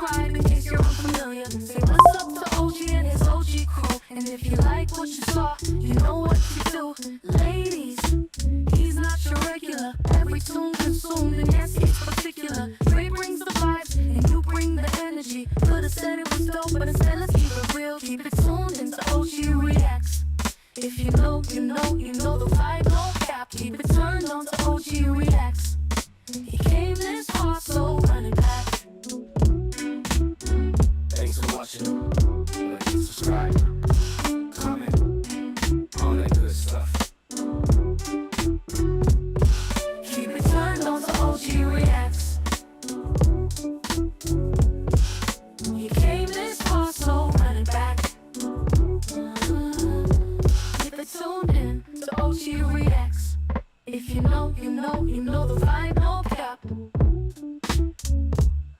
subscribe in case you're unfamiliar. Say what's up to OG and his OG crew. And if you like what you saw, you know what to do. Ladies, he's not your regular. Every tune consumed, and yes, he's particular. Dre brings the vibes, and you bring the energy. Could've said it was dope, but instead let's keep it real. Keep it tuned into OG Reacts. If you know, you know, you know the vibe, no cap. Keep it turned on to OG Reacts. He came this far, so run it back. Thanks for watching. Like and subscribe, comment, all that good stuff. Keep it turned on to OG Reacts. He came this far, so run it back. Keep it tuned in to OG Reacts. If you know, you know, you know the vibe, no cap.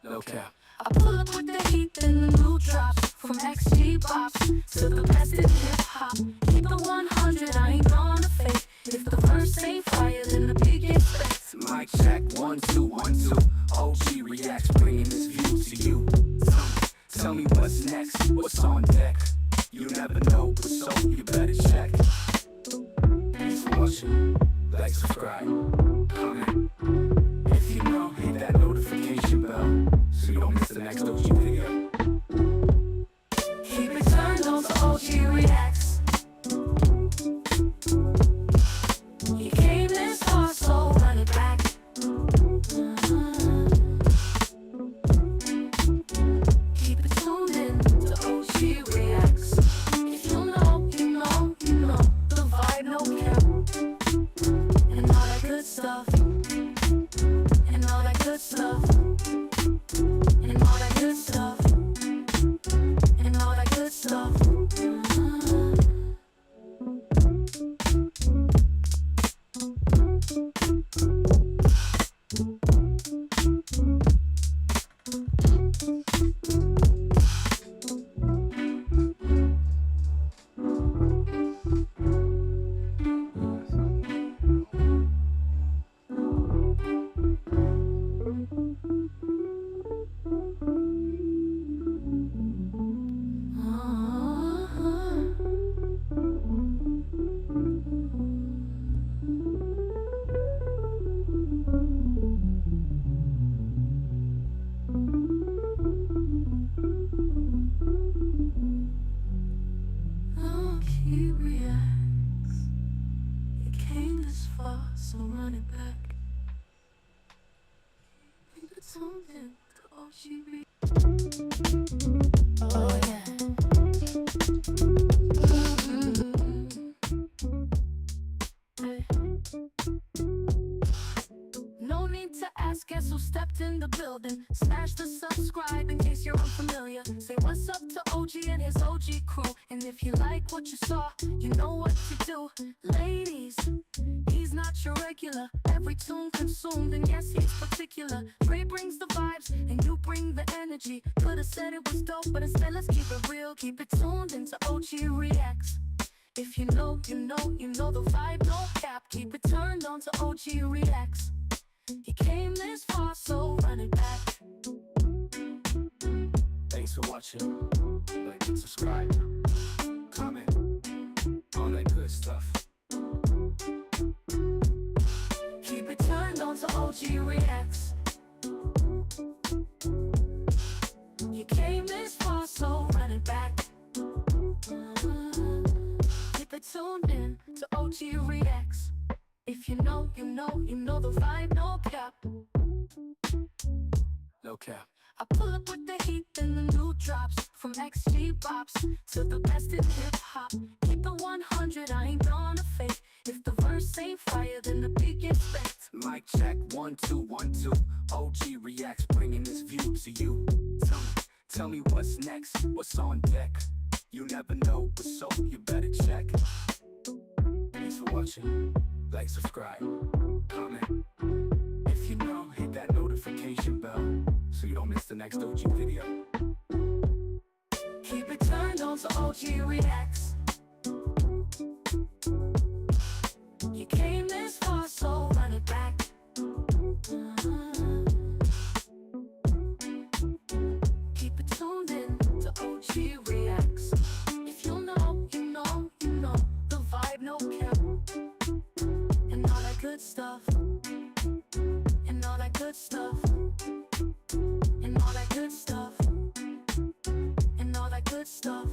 No cap. I pull up with the heat and the new drops. From XG bops to the best in hip-hop. Keep the 100, I ain't gonna fake. If the verse ain't fire, then the beat gets baked. Mic check, 1 2 1 2. OG Reacts, bringing this view to you. Tell me what's next, what's on deck. You never know, but so you better check. Thanks for watching. Like, subscribe, comment. If you know, hit that notification bell so you don't miss the next OG video. Keep it turned on to OG Reacts. He came this far, so run it back. Keep it tuned in to OG Reacts. If you know, you know, you know the vibe, no cap. And all that good stuff. And all that good stuff. And all that good stuff. And all that good stuff. He reacts. It came this far, so run it back. Keep it tuned in to OG Reacts. Oh yeah. Hey. No need to ask, guess who stepped in the building. Smash the subscribe in case you're unfamiliar. Say what's up to OG and his OG crew. And if you like what you saw, you know what to do. Ladies, he's not your regular. Every tune consumed, and yes, he's particular. Dre brings the vibes, and you bring the energy. Could've said it was dope, but instead let's keep it real. Keep it tuned into OG Reacts. If you know, you know, you know the vibe, no cap. Keep it turned on to OG Reacts. He came this far, so run it back. Thanks for watching. Like and subscribe, comment, all that good stuff. Keep it turned on to OG Reacts. You came this far, so run it back. Keep it tuned in to OG Reacts. If you know, you know, you know the vibe, no cap. No cap. I pull up with the heat and the new drops. From XG bops to the best in hip-hop. Keep the 100, I ain't gonna fake. If the verse ain't fire, then the beat gets baked. Mic check, 1 2 1 2. OG Reacts, bringing this view to you. Tell me what's next, what's on deck. You never know, but so you better check. Thanks for watching. Like, subscribe, comment. If you know, hit that notification bell so you don't miss the next OG video. Keep it turned on to OG Reacts. You came this far, so run it back. stuff, and all that good stuff, and all that good stuff, and all that good stuff.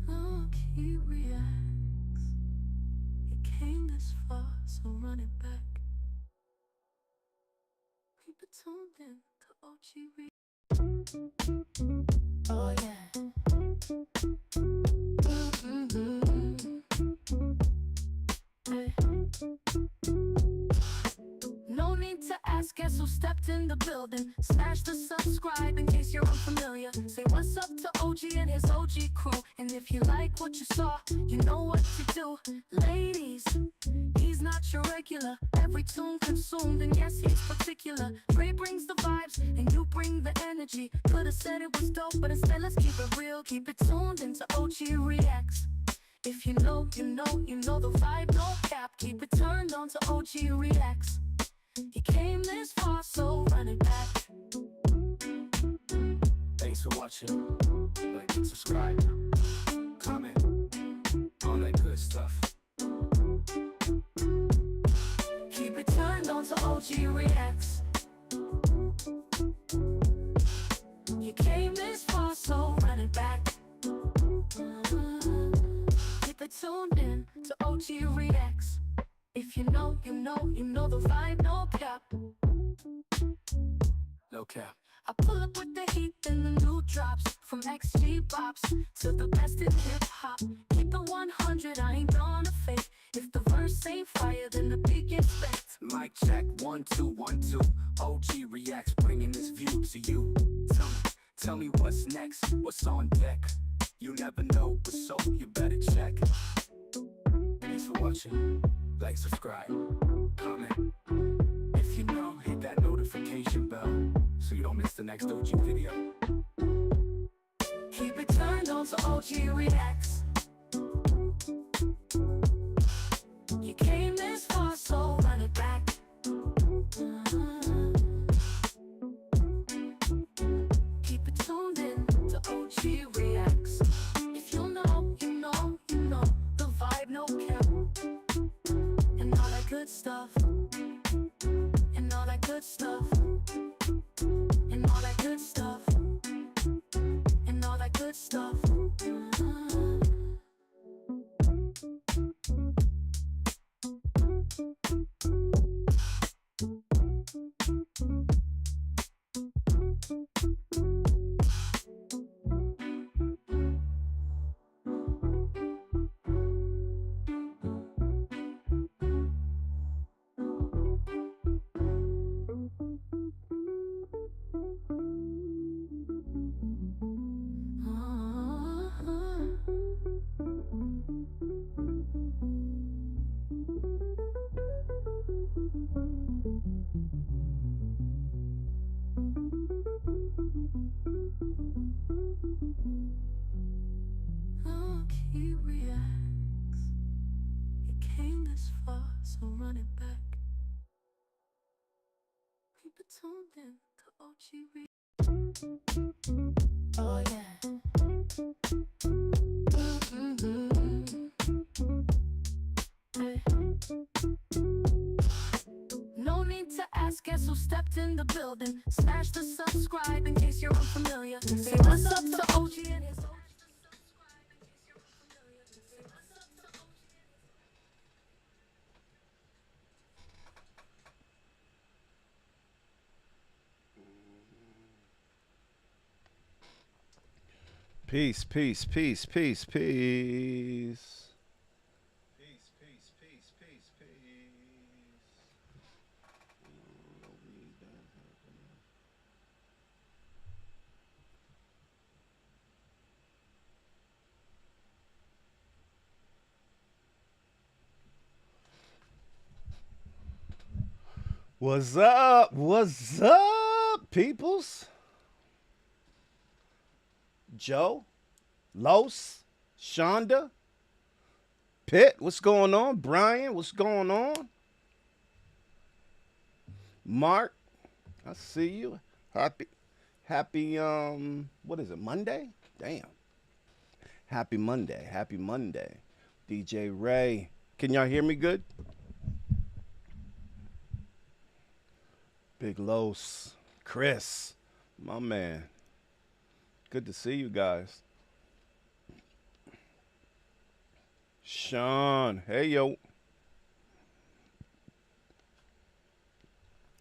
Look, he reacts. He came this far, so run it back. Keep it tuned in to OG Oh yeah. Hey. No need to ask, guess who stepped in the building. Smash the subscribe in case you're unfamiliar. Say what's up to OG and his OG crew. And if you like what you saw, you know what to do. Ladies, he's not your regular. Every tune consumed, and yes, he's particular. Trey brings the vibes, and you bring the energy. Could've said it was dope, but instead let's keep it real. Keep it tuned into OG Reacts. If you know, you know, you know the vibe, no cap. Keep it turned on to OG Reacts. He came this far, so run it back. Thanks for watching. Like and subscribe. Comment. All that good stuff. Keep it turned on to OG Reacts. You came this far, so run it back. Keep it tuned in to OG Reacts. If you know, you know, you know the vibe, no cap. No cap. I pull up with the heat and the new drops. From XG bops to the best in hip-hop. Keep it 100, I ain't gonna fake. If the verse ain't fire, then the beat gets baked. Mic check, 1 2 1 2. OG Reacts, bringing this view to you. Tell me what's next, what's on deck. You never know, but so you better check. Thanks for watching. Like, subscribe, comment. If you know, hit that notification bell so you don't miss the next OG video. Keep it turned on to OG Reacts. You came this far, so run it back. Keep it tuned in to OG Reacts. If you know, you know, you know the vibe, no cap. And all that good stuff. And all that good stuff. And all that good stuff. And all that good stuff. Look, he reacts. He came this far, so run it back. Keep it tuned in to OG Reacts. Oh yeah. Hey. No need to ask, guess who stepped in the building. Smash the subscribe in case you're unfamiliar. Say what's up to OG and his OG. Peace, peace, peace, peace, peace. Peace, peace, peace, peace, peace. What's up? What's up, peoples? Joe, Los, Shonda, Pitt, what's going on? Brian, what's going on? Mark, I see you. Happy, what is it, Monday? Damn. Happy Monday, happy Monday. DJ Ray, can y'all hear me good? Big Los, Chris, my man. Good to see you guys. Sean, hey yo.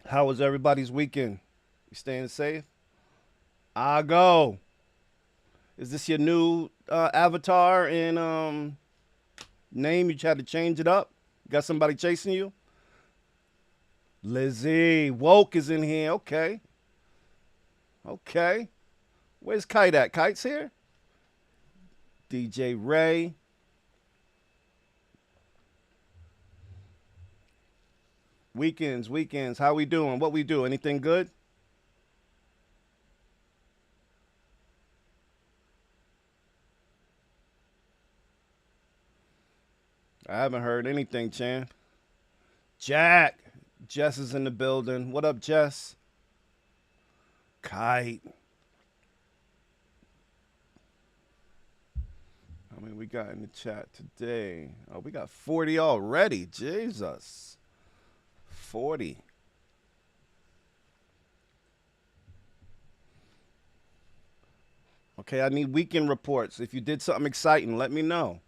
How was everybody's weekend? You staying safe? I go. Is this your new avatar and name? You tried to change it up? Got somebody chasing you? Lizzie, Woke is in here. Okay. Okay. Where's Kite at? Kite's here? DJ Ray. Weekends. How we doing? What we do? Anything good? I haven't heard anything, Chan. Jack. Jess is in the building. What up, Jess? Kite. How many we got in the chat today? Oh, we got 40 already. Jesus. 40. Okay, I need weekend reports. If you did something exciting, let me know.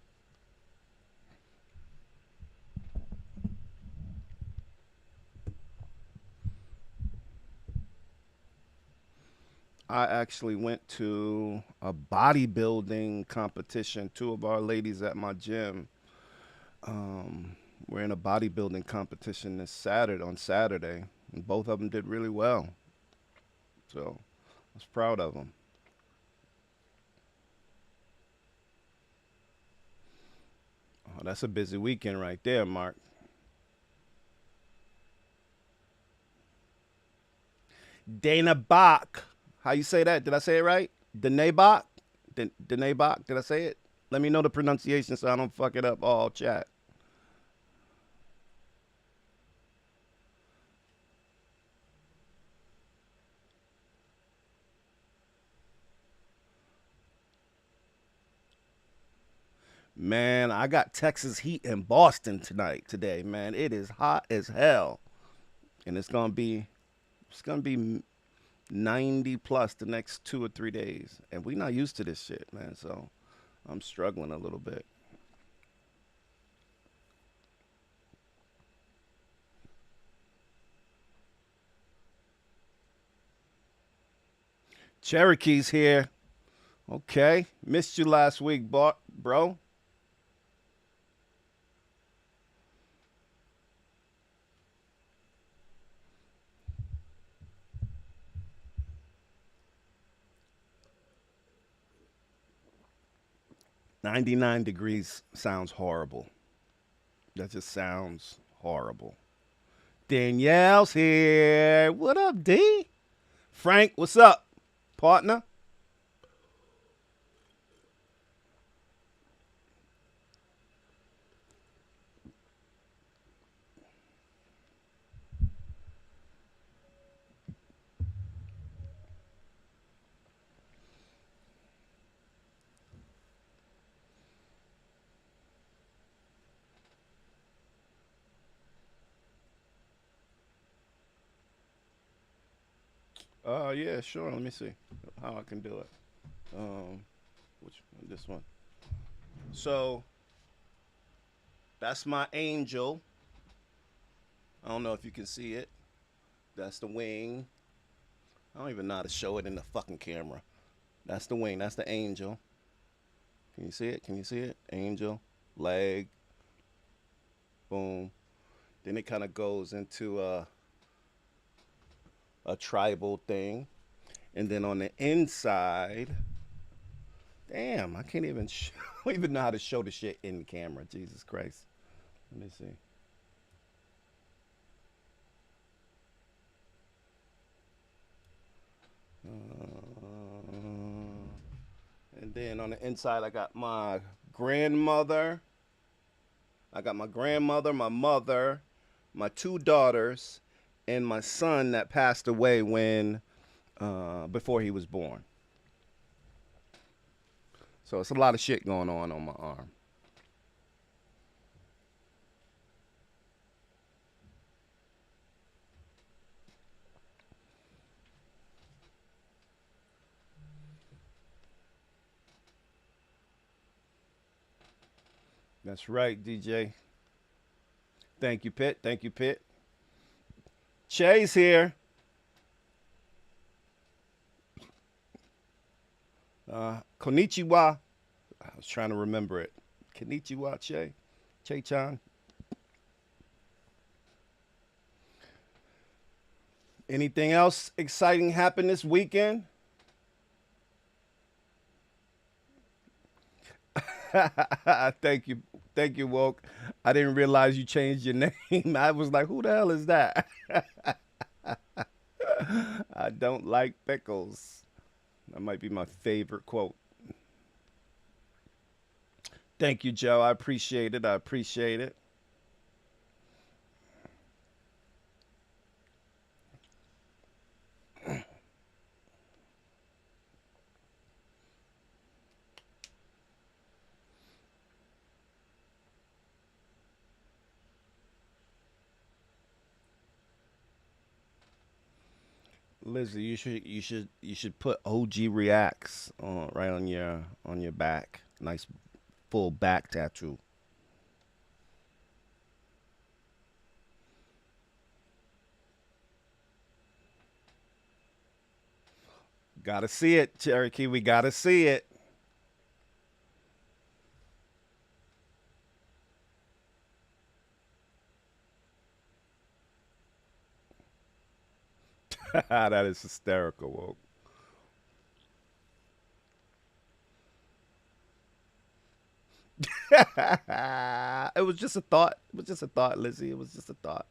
I actually went to a bodybuilding competition. Two of our ladies at my gym were in a bodybuilding competition on Saturday, and both of them did really well. So I was proud of them. Oh, that's a busy weekend right there, Mark. Dana Bach. How you say that? Did I say it right? Dana Bach? Dana Bach? Did I say it? Let me know the pronunciation so I don't fuck it up all chat. Man, I got Texas heat in Boston today, man. It is hot as hell. And it's gonna be 90 plus the next 2 or 3 days. And we not used to this shit, man. So I'm struggling a little bit. Cherokee's here. Okay. Missed you last week, bro. "99 degrees" sounds horrible. That just sounds horrible. Danielle's here. What up, D? Frank, what's up, partner? Yeah, sure. Let me see how I can do it. This one. So that's my angel. I don't know if you can see it. That's the wing. I don't even know how to show it in the fucking camera. That's the wing. That's the angel. Can you see it? Can you see it? Angel, leg, boom. Then it kind of goes into a tribal thing. And then on the inside, damn, I can't even I don't even know how to show the shit in the camera. Jesus Christ. Let me see. And then on the inside, I got my grandmother. I got my grandmother, my mother, my two daughters, and my son that passed away when before he was born. So it's a lot of shit going on my arm. That's right, DJ. Thank you, Pitt. Thank you, Pitt. Che's here. Konnichiwa. I was trying to remember it. Konnichiwa, Che. Che-chan. Anything else exciting happened this weekend? Thank you. Thank you, Woke. I didn't realize you changed your name. I was like, who the hell is that? I don't like pickles. That might be my favorite quote. Thank you, Joe. I appreciate it. I appreciate it. Lizzie, you should put OG reacts on right on your back. Nice full back tattoo. Gotta see it, Cherokee. We gotta see it. That is hysterical, Woke. It was just a thought. It was just a thought, Lizzie. It was just a thought.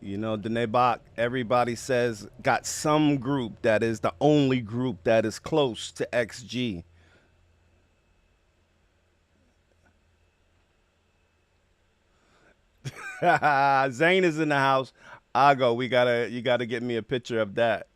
You know, Dene everybody says got some group that is the only group that is close to XG. Zane is in the house. Ago, you gotta get me a picture of that.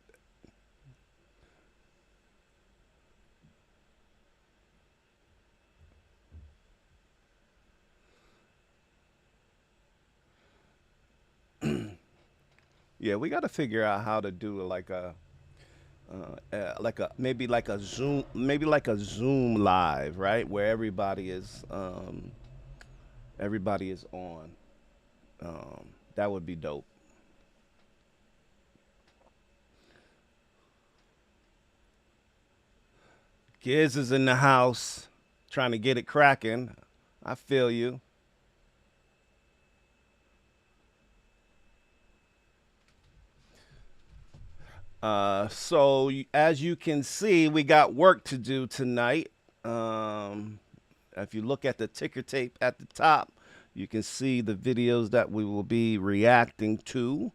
Yeah, we gotta figure out how to do like a maybe like a Zoom live, right? Where everybody is on. That would be dope. Giz is in the house trying to get it cracking. I feel you. As you can see, we got work to do tonight. If you look at the ticker tape at the top, you can see the videos that we will be reacting to.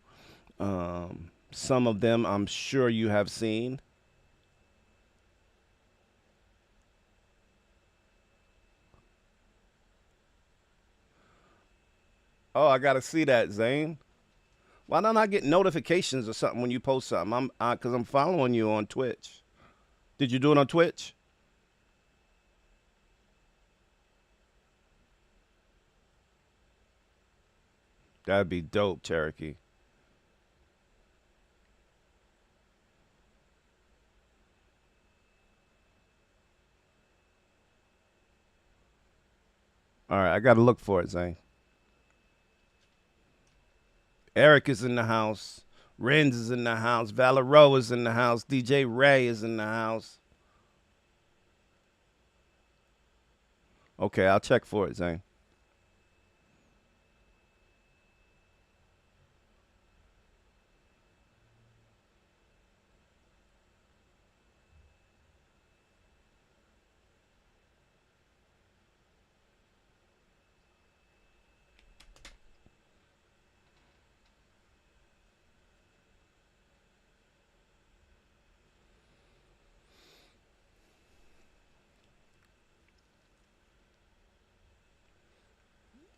Some of them I'm sure you have seen. Oh, I gotta see that, Zane. Why don't I get notifications or something when you post something? Cause I'm following you on Twitch. Did you do it on Twitch? That'd be dope, Cherokee. All right, I gotta look for it, Zane. Eric is in the house. Renz is in the house. Valero is in the house. DJ Ray is in the house. Okay, I'll check for it, Zane.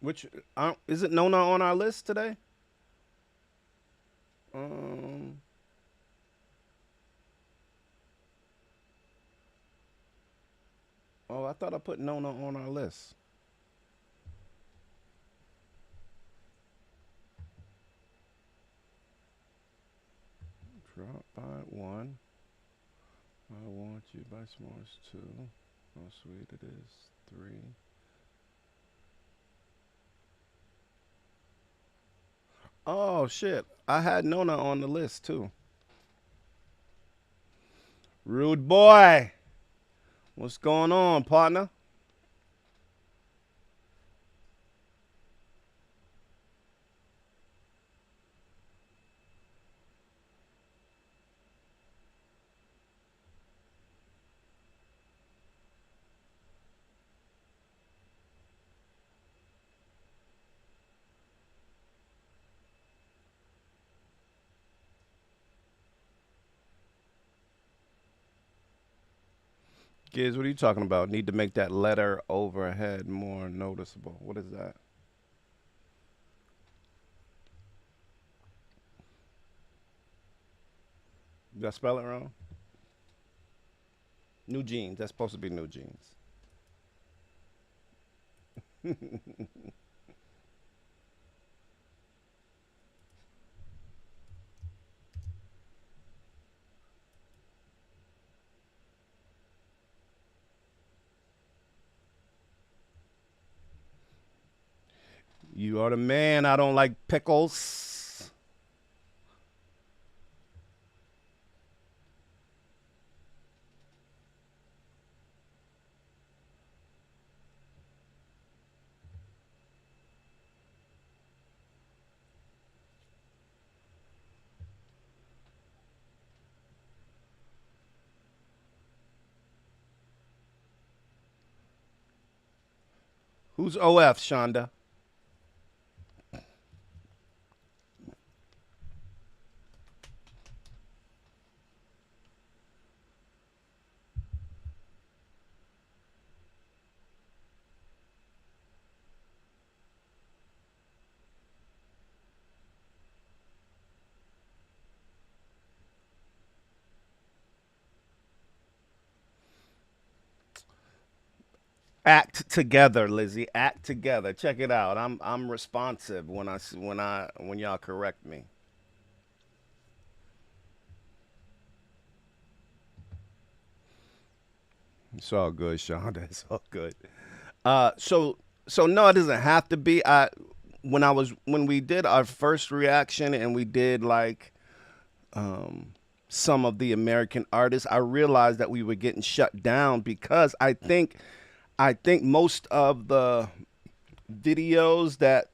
Which is it Nona on our list today? Um, oh, I thought I put Nona on our list. Drop by one. I want you by s'mores two. How sweet it is. Three. Oh shit! I had Nona on the list too. Rude boy, what's going on, partner? Giz, what are you talking about? Need to make that letter overhead more noticeable. What is that? Did I spell it wrong? NewJeans. That's supposed to be NewJeans. You are the man. I don't like pickles. Who's OF, Shonda? Act together, Lizzie. Act together. Check it out. I'm responsive when y'all correct me. It's all good, Shonda. It's all good. So no, it doesn't have to be. When we did our first reaction and we did like some of the American artists, I realized that we were getting shut down because I think most of the videos that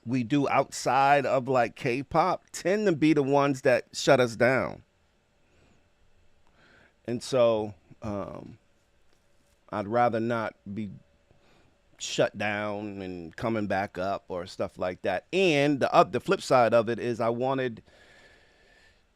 we do outside of like K-pop tend to be the ones that shut us down. And so I'd rather not be shut down and coming back up or stuff like that. And the flip side of it is I wanted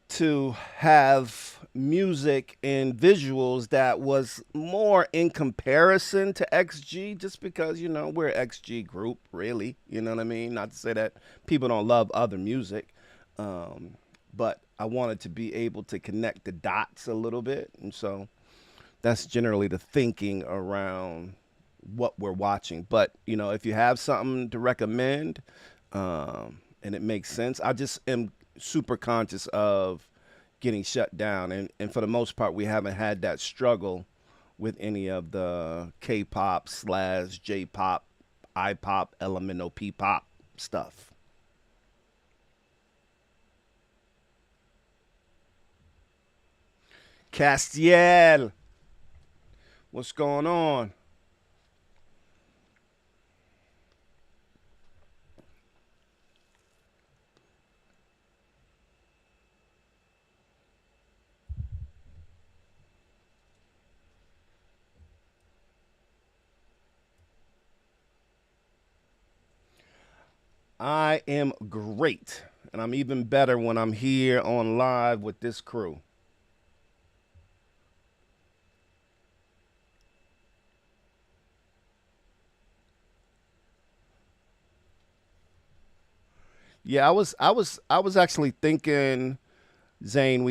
to have music and visuals that was more in comparison to XG, just because we're an XG group, really. You know what I mean? Not to say that people don't love other music, but I wanted to be able to connect the dots a little bit, and so that's generally the thinking around what we're watching. But if you have something to recommend, and it makes sense, I just am super conscious of getting shut down, and for the most part, we haven't had that struggle with any of the K-pop slash J-pop, I-pop, elemental P-pop stuff. Castiel, what's going on? I am great, and I'm even better when I'm here on live with this crew. Yeah, I was actually thinking, Zane,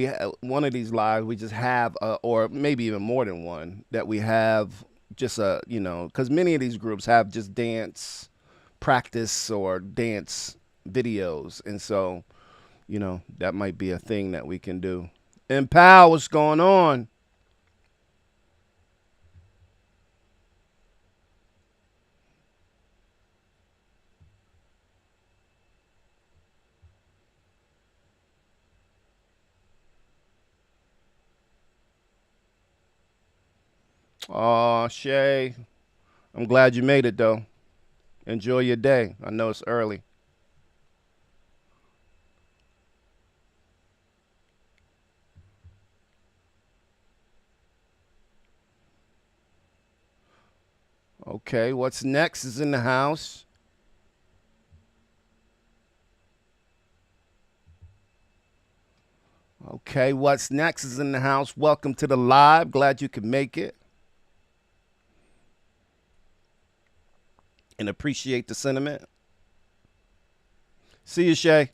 one of these lives we just have, or maybe even more than one that we have just because many of these groups have just dance practice or dance videos, and so that might be a thing that we can do. And pal, what's going on? Oh, Shay, I'm glad you made it though. Enjoy your day. I know it's early. Okay, what's next is in the house. Okay, what's next is in the house. Welcome to the live. Glad you could make it and appreciate the sentiment. See you, Shay.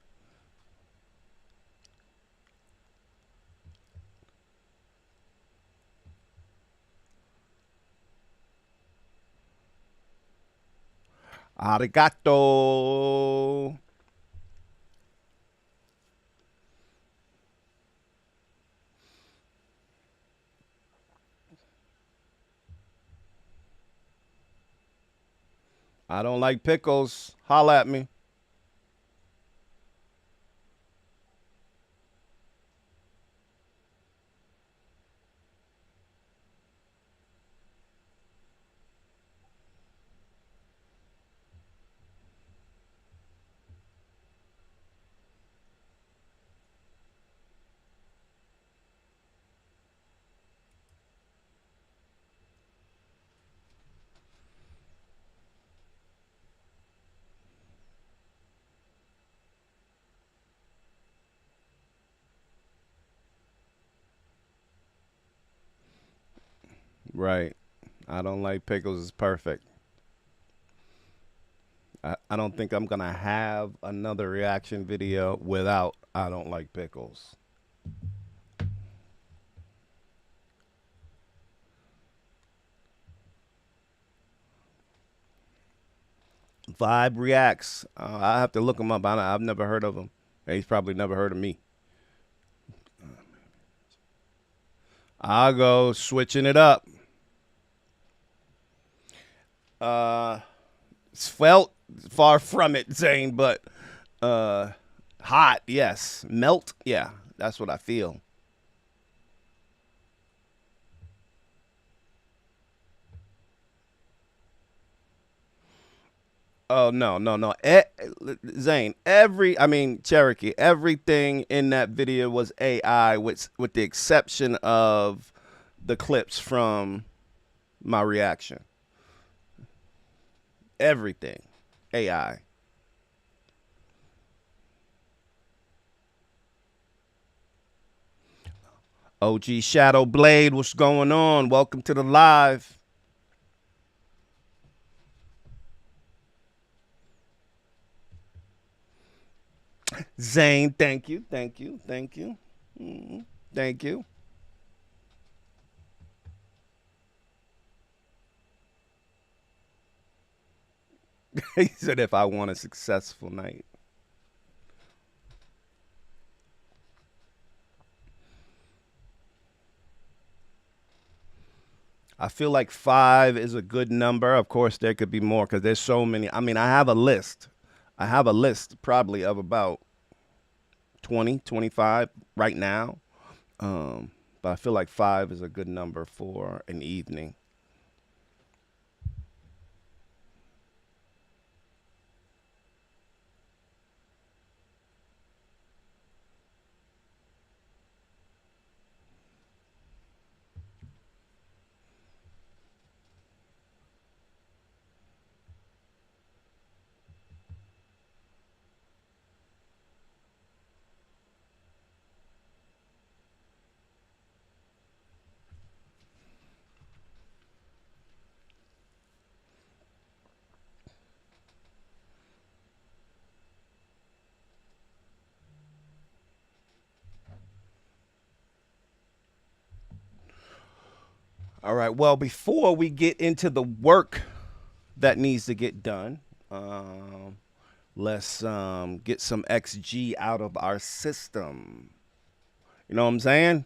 Arigato. I don't like pickles. Holla at me. Right. I don't like pickles. It's perfect. I don't think I'm going to have another reaction video without I don't like pickles. Vibe Reacts. I have to look him up. I've never heard of him. He's probably never heard of me. I'll go switching it up. Uh, Svelte, far from it, Zane, but hot, yes. Melt, yeah. That's what I feel. Oh no, no, no. Zane, Cherokee, everything in that video was AI with the exception of the clips from my reaction. Everything. AI. OG Shadow Blade, what's going on? Welcome to the live. Zane, thank you, thank you, thank you. Thank you. He said if I want a successful night. I feel like 5 is a good number. Of course, there could be more because there's so many. I have a list. I have a list probably of about 20, 25 right now. But I feel like 5 is a good number for an evening. All right. Well, before we get into the work that needs to get done, let's get some XG out of our system. You know what I'm saying?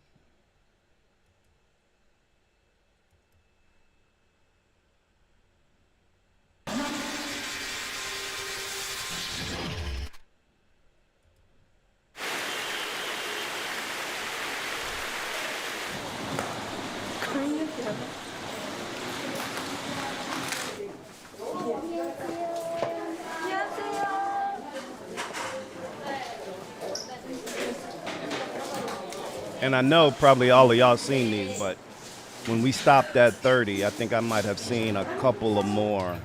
And I know probably all of y'all seen these, but when we stopped at 30, I think I might have seen a couple of more,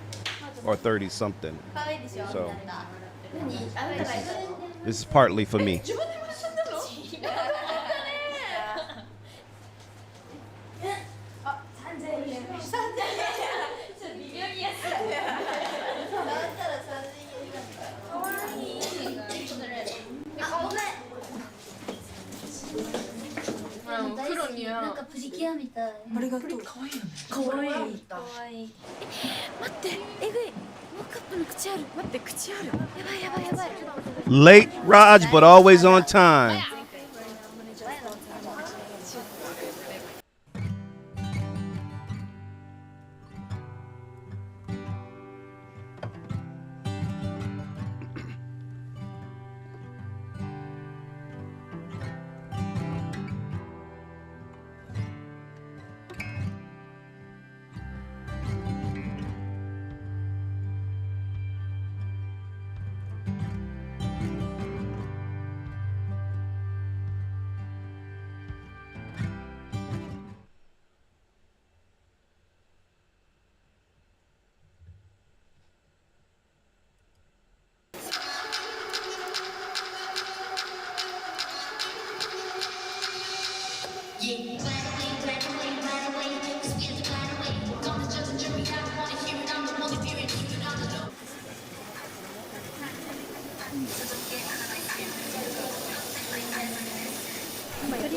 or 30 something. So this is partly for me. Late, Raj, but always on time.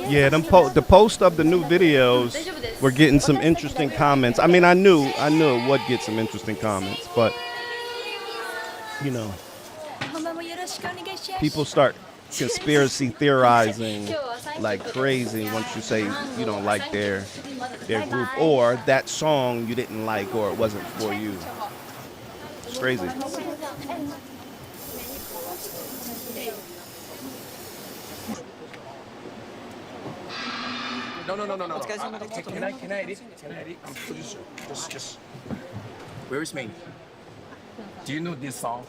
Yeah, the post of the new videos, we're getting some interesting comments. I mean, I knew it would get some interesting comments, but you know, people start conspiracy theorizing like crazy once you say you don't like their group or that song you didn't like or it wasn't for you. It's crazy. No. Can I edit? Just. Where is me? Do you know this song?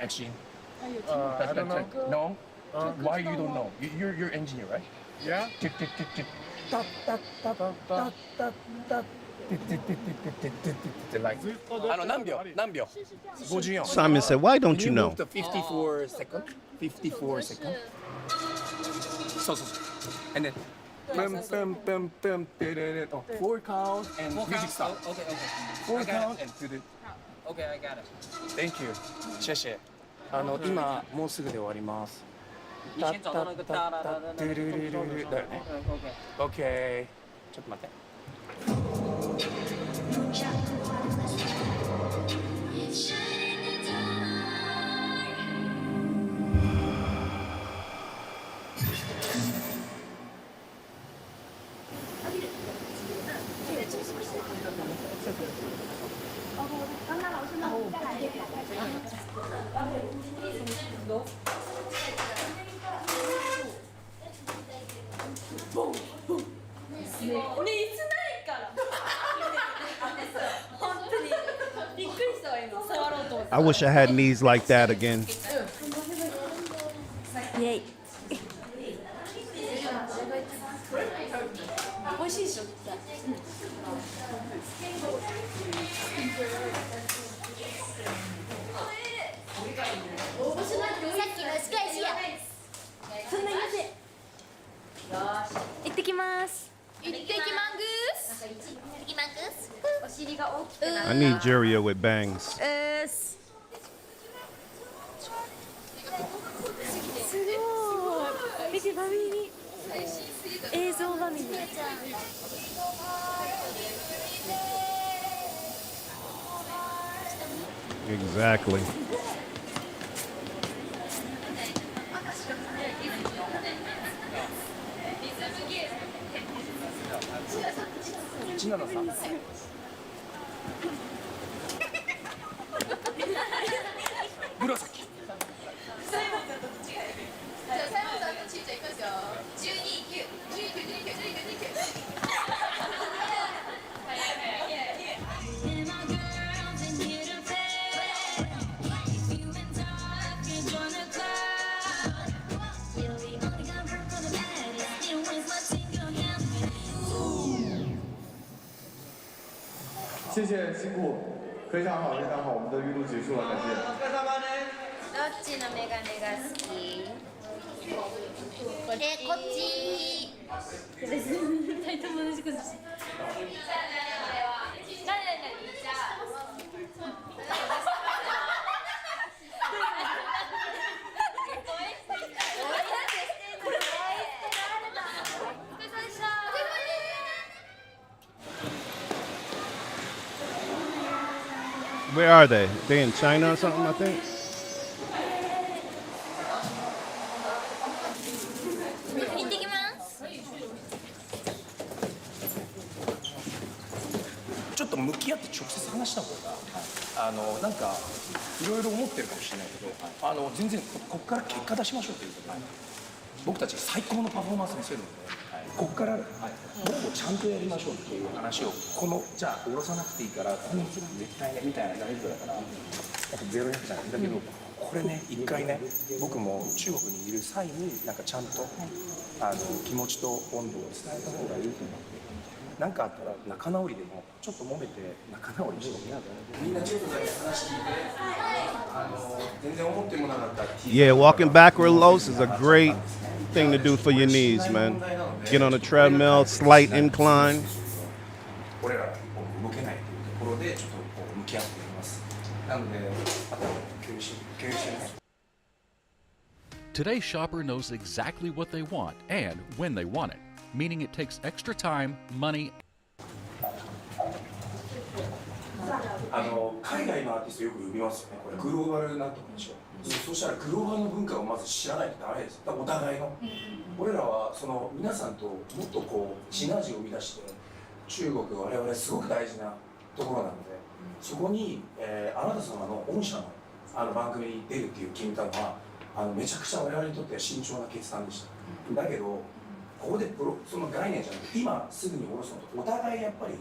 Actually? I don't know. No? Why you don't know? You're engineer, right? Yeah. Like, 何秒 54 Simon said, "Why don't you know?" Move to 54 second. 54 second. So. And then boom. Oh, 4 count and music stop. Okay. 4 count and do the. Okay, I got it. Thank you. シェシェ。今もうすぐで終わります。你先找到那个哒哒哒哒だよね。OK。ちょっと待って。I wish I had knees like that again. Yay. I need Juria with bangs. すごい。見てファミリー。映像ファミリー。Exactly.谢谢辛苦，非常好，非常好，我们的预录结束了，感谢。どっちのメガネが好き？こっち。二人とも同じことして。Where are they? They in China or something, I think? 行ってきます。ちょっと向き合って直接話した方がなんかいろいろ思ってるかもしれないけど全然ここから結果出しましょうということで、僕たちが最高のパフォーマンス見せるので、ここからもうちゃんとやりましょうっていう話をじゃあ下ろさなくていいから今月絶対ねみたいな大丈夫だから0円じゃないだけど、これね一回ね僕も中国にいる際になんかちゃんと気持ちと温度を伝えた方がいいと思って。なんかあったら仲直りでもちょっと揉めて仲直りしてみんなちょっとだけ話聞いて全然思ってもなかった。 Yeah, walking backward lows is a great thing to do for your knees, man. Get on a treadmill, slight incline. 俺ら動けないというところでちょっと向き合っています。なのであと共有してね。 Today's shopper knows exactly what they want and when they want it, meaning it takes extra time, money. 海外のアーティストよく呼びますよね。これグローバルなんとかでしょ。そしたらグローバルの文化をまず知らないとダメです。お互いの。俺らはその皆さんともっとこうシナジーを生み出して中国我々すごく大事なところなので、そこに、あなた様の御社の番組に出るっていう決めたのはめちゃくちゃ我々にとっては慎重な決断でした。だけどここでその概念じゃなくて今すぐに下ろすのとお互いやっぱり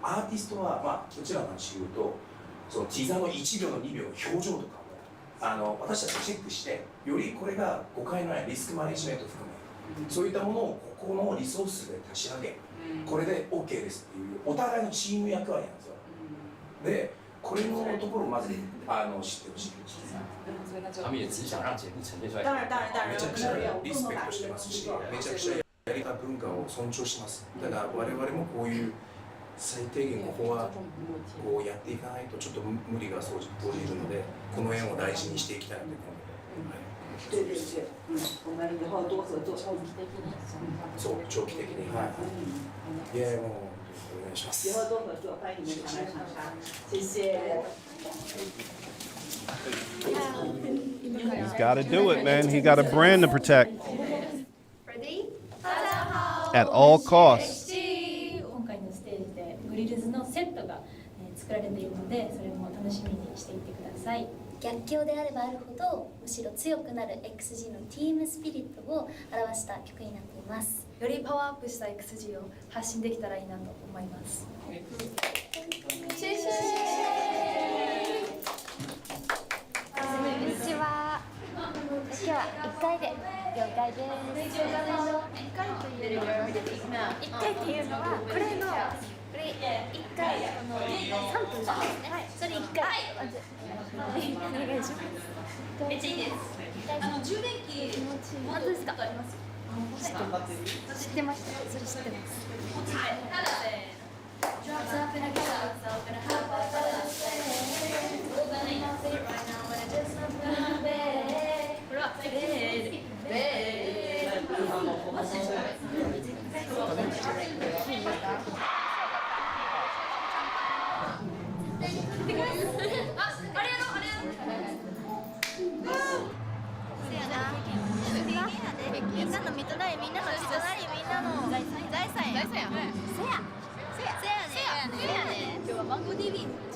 アーティストはまあうちらの話言うとそのティザの1秒の2秒の表情とかも私たちがチェックしてよりこれが誤解のないリスクマネジメントを含めそういったものをここのリソースで足し上げこれで OK ですっていうお互いのチーム役割なんですよ。でこれのところをまず知ってほしい。他们也只想让节目呈现出来。めちゃくちゃリスペクトしてますし、めちゃくちゃやり方文化を尊重します。ただ我々もこういう最低限ここはこうやっていかないとちょっと無理が生じるので、この縁を大事にしていきたいので。对对对，我们以后多合作。そう長期的に。はい。いやもうお願いします。以后多合作，欢迎你们常来长沙，谢谢。 He's got to do it, man. He got a brand to protect. Ready? At all costs. 今回のステージでグリルズのセットが作られているので、それも楽しみにしていってください。逆境であればあるほどむしろ強くなる XG のチームスピリットを表した曲になっています。よりパワーアップした XG を発信できたらいいなと思います。シェシェこんにちは。今日は1回で了解です。1回っていうのはこれの1回3分なんですね。それ1回まずお願いします。めっちゃいいです。充電器本当ですか？知ってました。それ知ってます。ありがとう。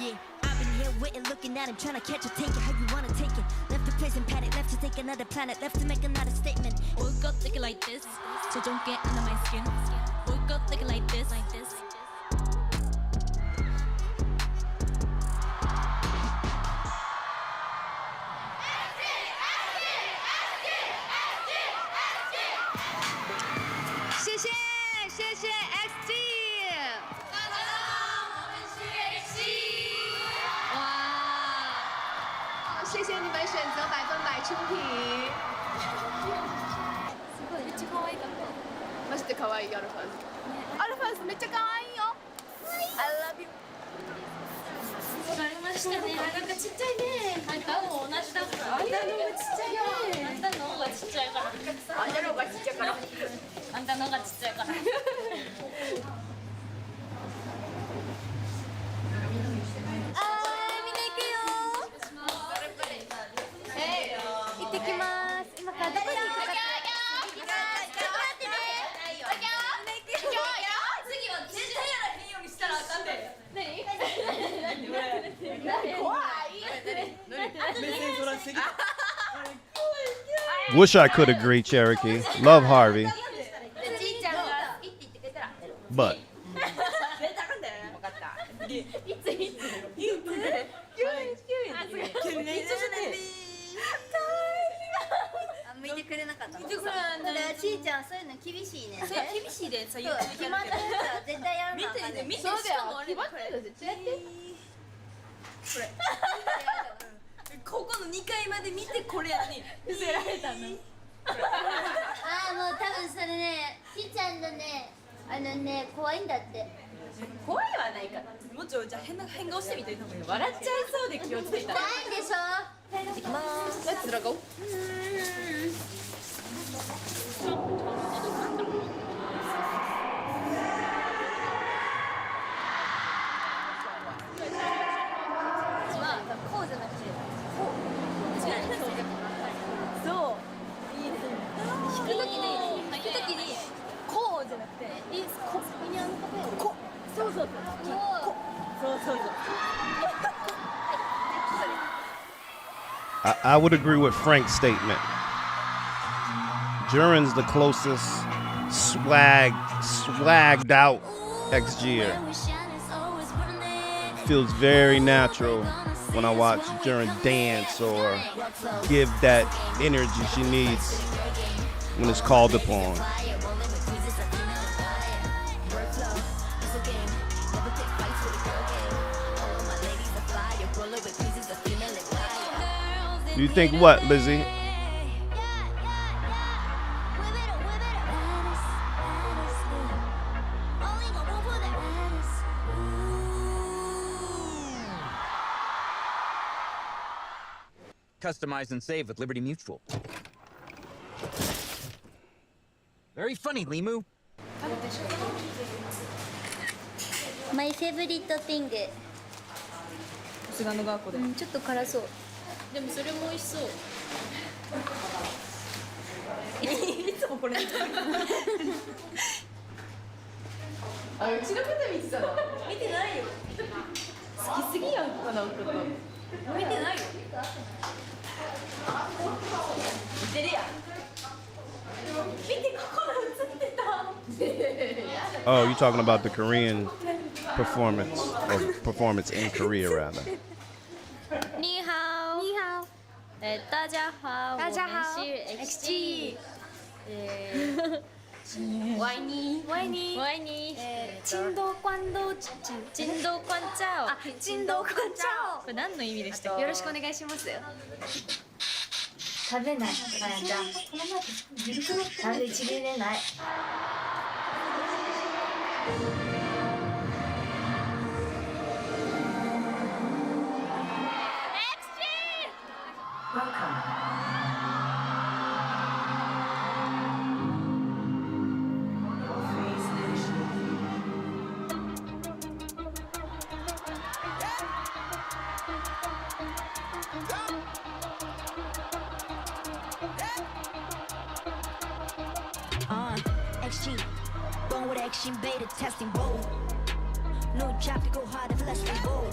Yeah, I've been here waiting, looking at him, trying to catch a take it how you wanna take it. Left to place and panic, left to take another planet, left to make another statement. Woke up looking like this, so don't get under my skin. Woke up looking like this, like this. ALPHAZ めっちゃ可愛いよ。I love you。わかりましたね。なんかちっちゃいね。あんたも同じだから。あんたの方がちっちゃいね。あんたの方がちっちゃいから。あんたの方がちっちゃいから。あんたの方がちっちゃいから。行ってきます。今からどこに行くか。Wish I could agree, Cherokee. Love Harvey. But I would agree with Frank's statement. Duran's the closest swagged out XG'er. Feels very natural when I watch Duran dance or give that energy she needs when it's called upon. You think what, Lizzie? Customize and save with Liberty Mutual. Very funny, Limu. My favorite thing. ちょっと辛そう。でもそれも美味しそう。いつもこれ。あ、うちのこと見てたの？見てないよ。好きすぎやんこのこと。見てないよ。見てるやん。見てここ映ってた。Oh, you're talking about the Korean performance, or performance in Korea rather. 你好，你好，大家好，大家好我们是 XG，ワイニーワイニーワイニー珍道关道珍道关チャオあ珍道关チャオこれ何の意味でしたっけよろしくお願いします食べないまやちゃんなんでちぎれないXG, born with action, beta testing, whoa. No job to go hard and let's go.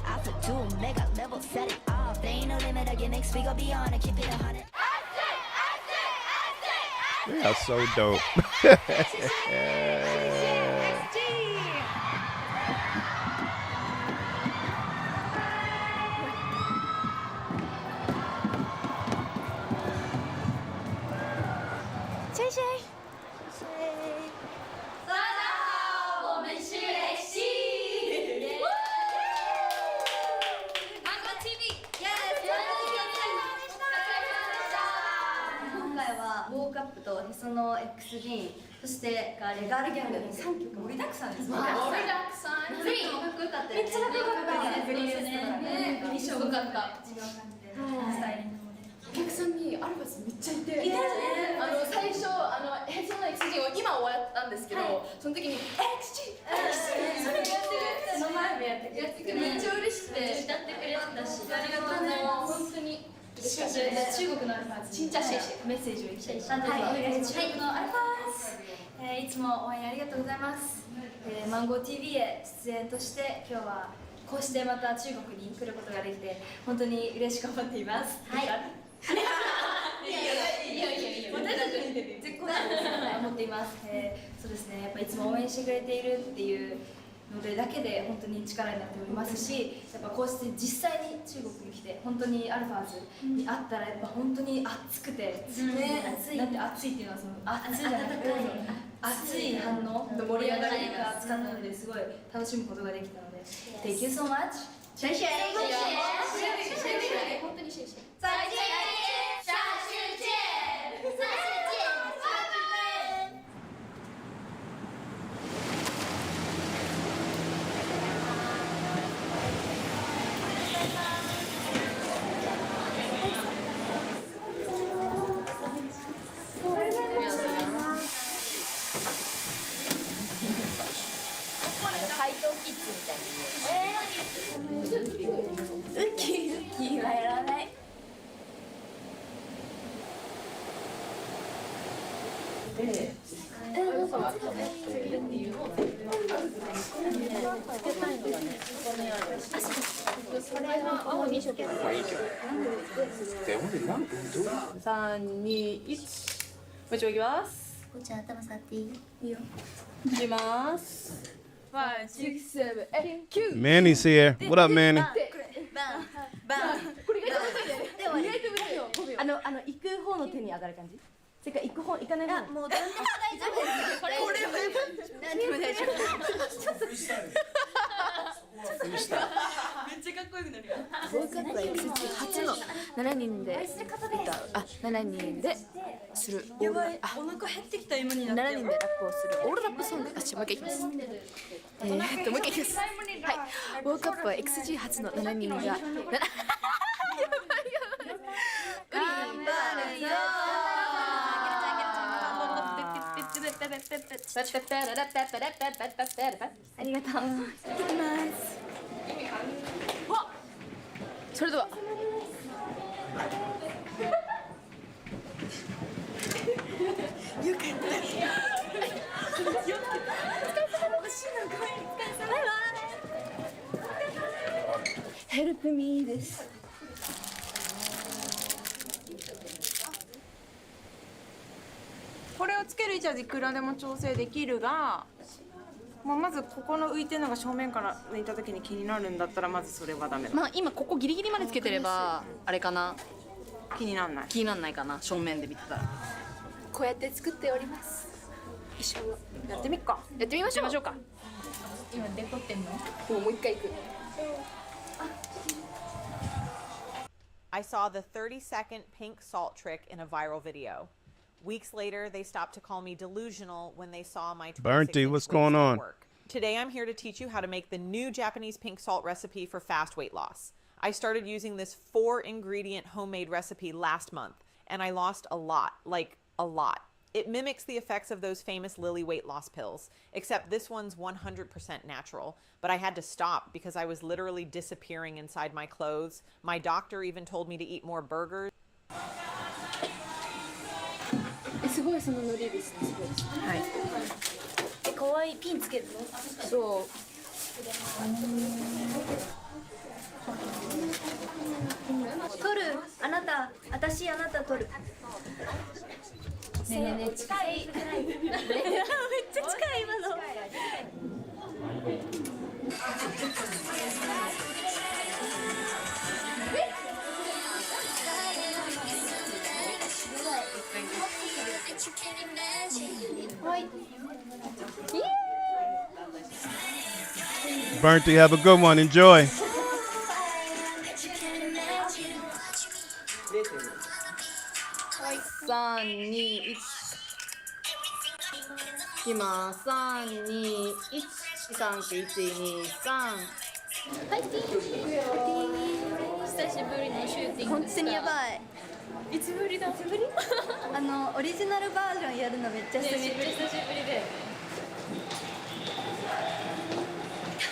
Alpha 2, mega level, set it off. There ain't no limit, I gimmicks, we go beyond, I keep it 100. That's so dope. XG そしてガールギャングの3曲盛りだくさんですね。盛りだくさん。かっこよかったです。めっちゃかっこよかった。ブリですね。印象深かった。スタイリングもね。お客さんにアルファスめっちゃいて。いたよね。最初ヘッドの XG を今終わったんですけど、その時に XG それやってる。その前もやってくれてめっちゃ嬉しくて歌ってくれてたし、ありがとうね。本当に。しかし中国のアルファーズ、진짜シェイシェイメッセージをいきたいと思います。はい、中国のアルファーズ、いつも応援ありがとうございます。マンゴー TV へ出演として今日はこうしてまた中国に来ることができて本当に嬉しく思っています。はい。いや私たちに絶好調だと思っています。そうですね。やっぱいつも応援してくれているっていうのでだけで本当に力になっておりますし、やっぱこうして実際に中国に来て本当にアルファーズに会ったらやっぱ本当に熱くて、熱いだって熱いっていうのはその熱いじゃなくて熱い反応と盛り上がりが使ったのですごい楽しむことができたので Thank you so much。 シェイシェイ本当にシェイシェイ再见下次见再见ウキはやらない。3、2、1。もう一度いきます。こっち頭触っていい？いいよ。いきます。5、6、7、8、9。Manny's here. What up, Manny? これ意外と難しいよ。行く方の手に上がる感じ。それから行く方行かない方。もう何でも大丈夫です。これは何でも大丈夫。ちょっとめっちゃかっこよくなるよ。僕は初の7人で7人でするやばい、お腹減ってきた今になって7人でラップをするオールラップソング。もう一回いきます。もう一回いきます。はい、ウォークアップは XG 初の7人が頑張るよ。ありがとう。行きます。それではよかったヘルプミーです。これをつける位置はいくらでも調整できるが、まずここの浮いてるのが正面から抜いた時に気になるんだったらまずそれはダメだ。まあ今ここギリギリまでつけてればあれかな、気にならない。気にならないかな、正面で見てたら。こうやって作っております。一緒やってみっか。やってみましょう。今デコってんの？もう一回行く。 I saw the 30-second pink salt trick in a viral video. Weeks later, they stopped to call me delusional when they saw my Burnty, what's going on? Work. Today, I'm here to teach you how to make the new Japanese pink salt recipe for fast weight loss. I started using this 4-ingredient homemade recipe last month, and I lost a lot, like a lot. It mimics the effects of those famous Lilly weight loss pills, except this one's 100% natural. But I had to stop because I was literally disappearing inside my clothes. My doctor even told me to eat more burgers. すごいそのノリですね。すごいですね。はい。可愛いピンつけるの？そう。取る。あなた、私あなた取る。ねえねえねえ近い。めっちゃ近い今の。はい。Burnty, have a good one. Enjoy. 3、2、1。いきます。3、2、1。3、1、2、3。はい、久しぶりのシューティング。本当にやばい。いつぶりだ？いつぶり？オリジナルバージョンやるのめっちゃ久しぶり。めっちゃ久しぶりで。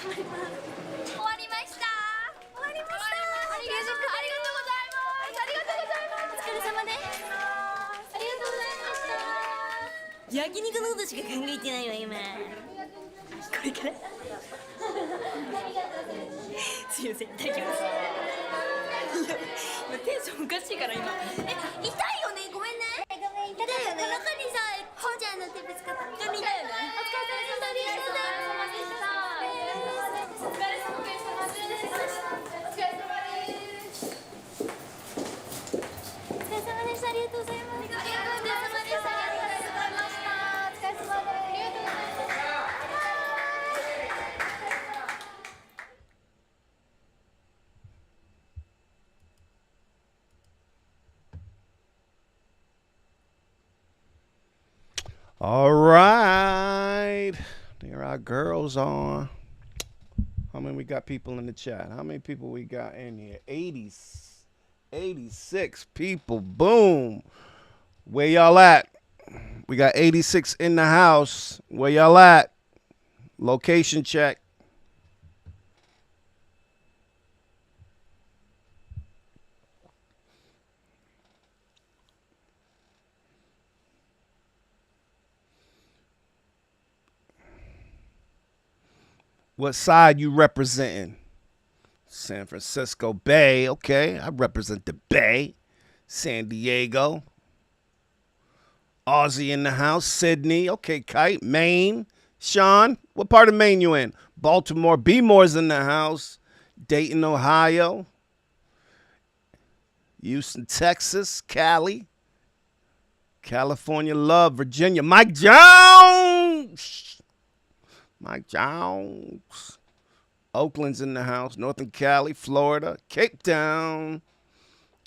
終わりました。終わりました。ありがとうございます。ありがとうございます。お疲れ様です。ありがとうございました。焼肉のことしか考えてないわ今。これからすいません、いただきます。いや、テンションおかしいから今。痛いよね、ごめんね。ごめん、痛いよね。中にさ、こうちゃんの手ぶつかった。痛いよね。お疲れ様でした。お疲れ様でした。お疲れ様でした。お疲れ様です。お疲れ様でした。ありがとうございます。ありがとうございました。ありがとうございました。お疲れ様です。ありがとうございました。All right. There our girls on. How many we got people in the chat? How many people we got in here? 86 people. Boom. Where y'all at? We got 86 in the house. Where y'all at? Location check. What side you representing? San Francisco Bay. Okay, I represent the Bay. San Diego. Aussie in the house. Sydney. Okay, Kite. Maine. Sean, what part of Maine you in? Baltimore. B-More's in the house. Dayton, Ohio. Houston, Texas. Cali. California love. Virginia. Mike Jones. Mike Jones. Oakland's in the house. Northern Cali, Florida. Cape Town.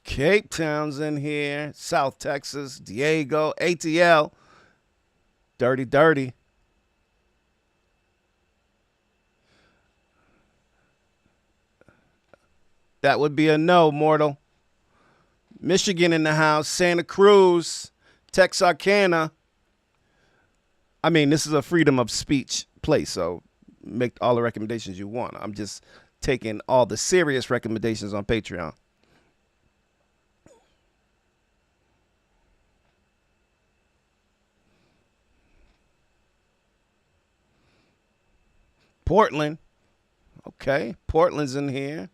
Cape Town's in here. South Texas. Diego. ATL. Dirty, dirty. That would be a no, mortal. Michigan in the house. Santa Cruz. Texarkana. I mean, this is a freedom of speech place, so make all the recommendations you want. I'm just taking all the serious recommendations on Patreon. Portland. Okay, Portland's in here.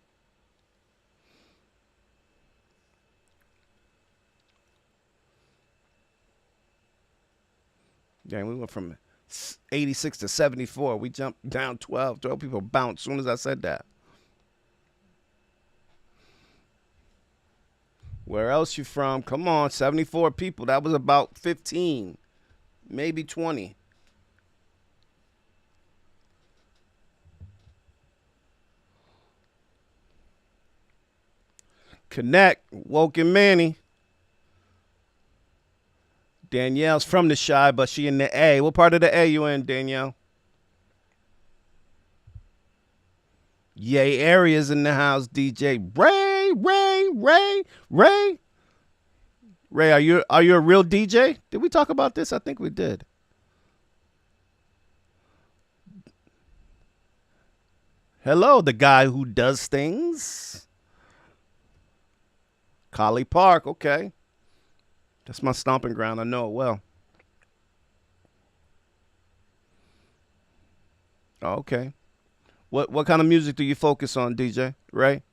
Dang, we went from 86 to 74. We jumped down 12. 12 people bounced as soon as I said that. Where else you from? Come on, 74 people. That was about 15, maybe 20. Connect, Woke and Manny. Danielle's from the Shy, but she in the A. What part of the A you in, Danielle? Yay, Area's in the house, DJ. Ray, are you a real DJ? Did we talk about this? I think we did. Hello, the guy who does things. Collie Park, okay. That's my stomping ground. I know it well. Oh, okay. What kind of music do you focus on, DJ? Ray?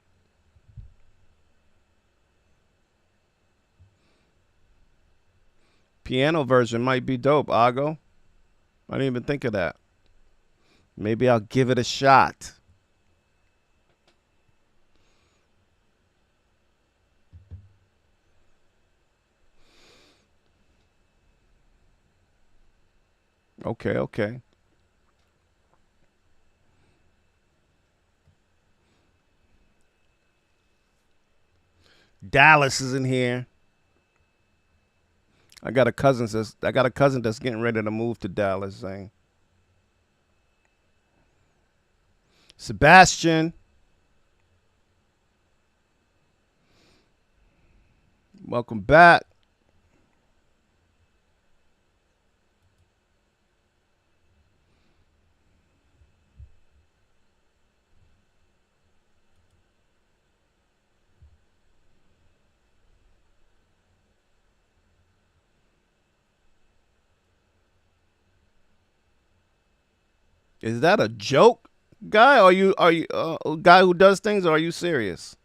Piano version might be dope, Ago. I didn't even think of that. Maybe I'll give it a shot. Okay. Dallas is in here. I got a cousin that's getting ready to move to Dallas, Zane. Sebastian. Welcome back. Is that a joke, guy? Are you a guy who does things, or are you serious?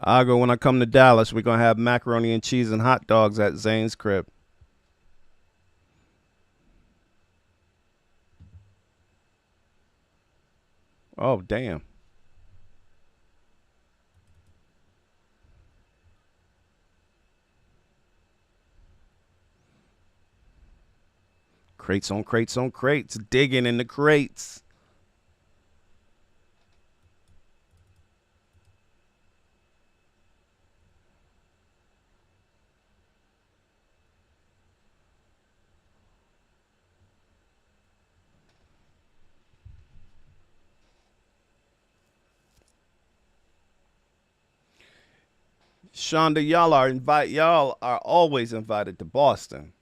I'll go when I come to Dallas. We're going to have macaroni and cheese and hot dogs at Zane's crib. Oh, damn. Crates on crates on crates. Digging in the crates. Shonda, y'all are always invited to Boston.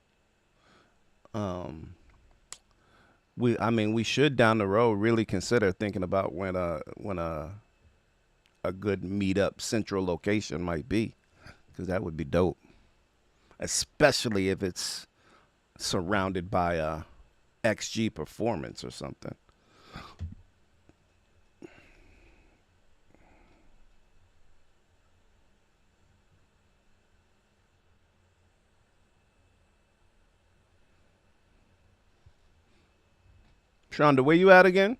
We should down the road really consider thinking about when a good meetup central location might be, because that would be dope, especially if it's surrounded by a XG performance or something. Shonda, where you at again?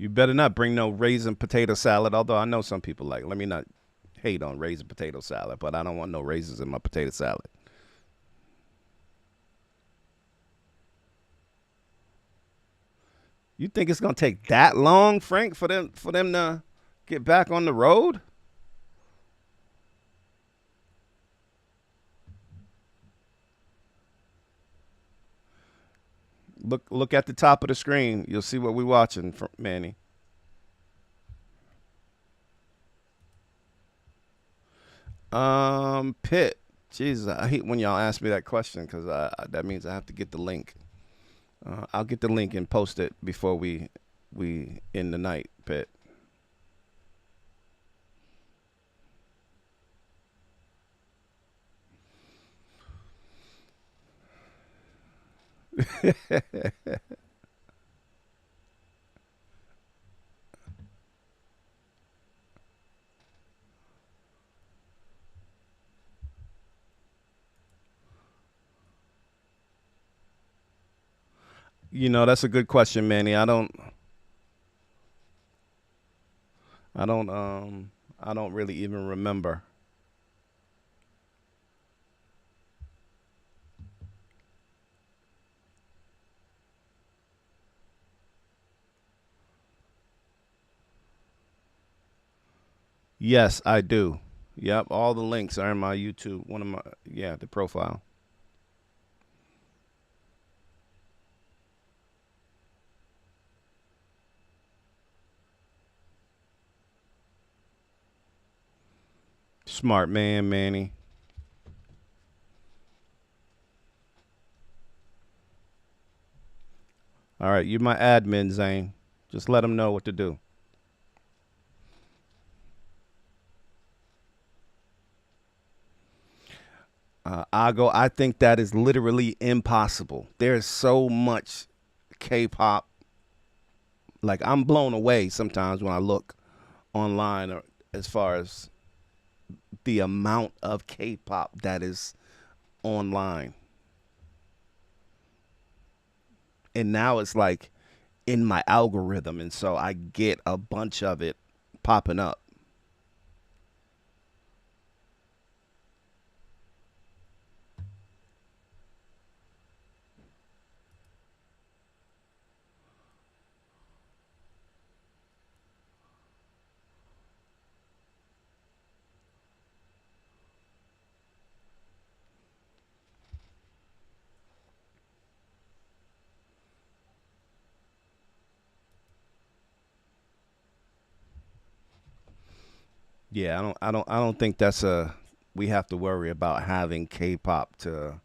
You better not bring no raisin potato salad, although I know some people like. Let me not hate on raisin potato salad, but I don't want no raisins in my potato salad. You think it's gonna take that long, Frank, for them to get back on the road? Look at the top of the screen. You'll see what we're watching from Manny. Pitt. Jesus, I hate when y'all ask me that question because that means I have to get the link. I'll get the link and post it before we end the night, Pitt. You know, that's a good question, Manny. I don't really even remember. Yes, I do. Yep, all the links are in my YouTube. The profile. Smart man, Manny. All right, you're my admin, Zane. Just let them know what to do. I think that is literally impossible. There's so much K-pop. Like, I'm blown away sometimes when I look online, or as far as the amount of K-pop that is online. And now it's like in my algorithm, and so I get a bunch of it popping up. Yeah, I don't think we have to worry about having K-pop to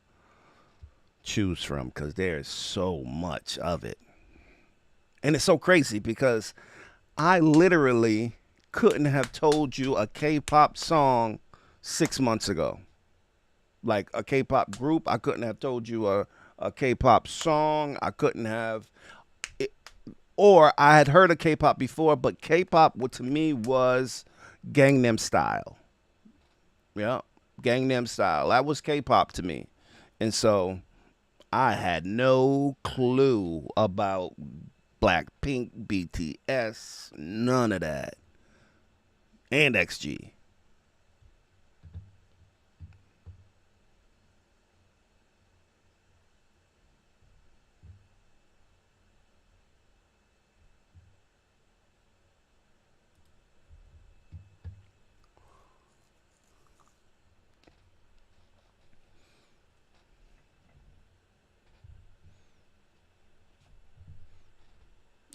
choose from, because there's so much of it. And it's so crazy because I literally couldn't have told you a K-pop song 6 months ago. Like a K-pop group, I couldn't have told you a K-pop song. I couldn't have or I had heard of K-pop before, but K-pop to me was Gangnam Style. Yeah, Gangnam Style. That was K-pop to me. And so I had no clue about Blackpink, BTS, none of that. And XG.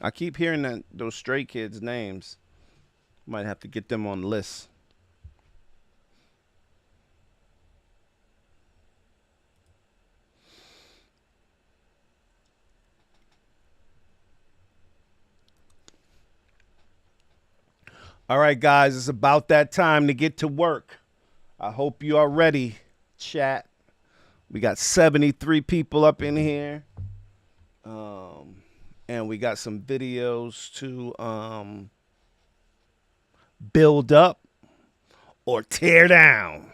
I keep hearing those Stray Kids names. Might have to get them on the list. All right, guys, it's about that time to get to work. I hope you are ready, chat. We got 73 people up in here. And we got some videos to build up or tear down.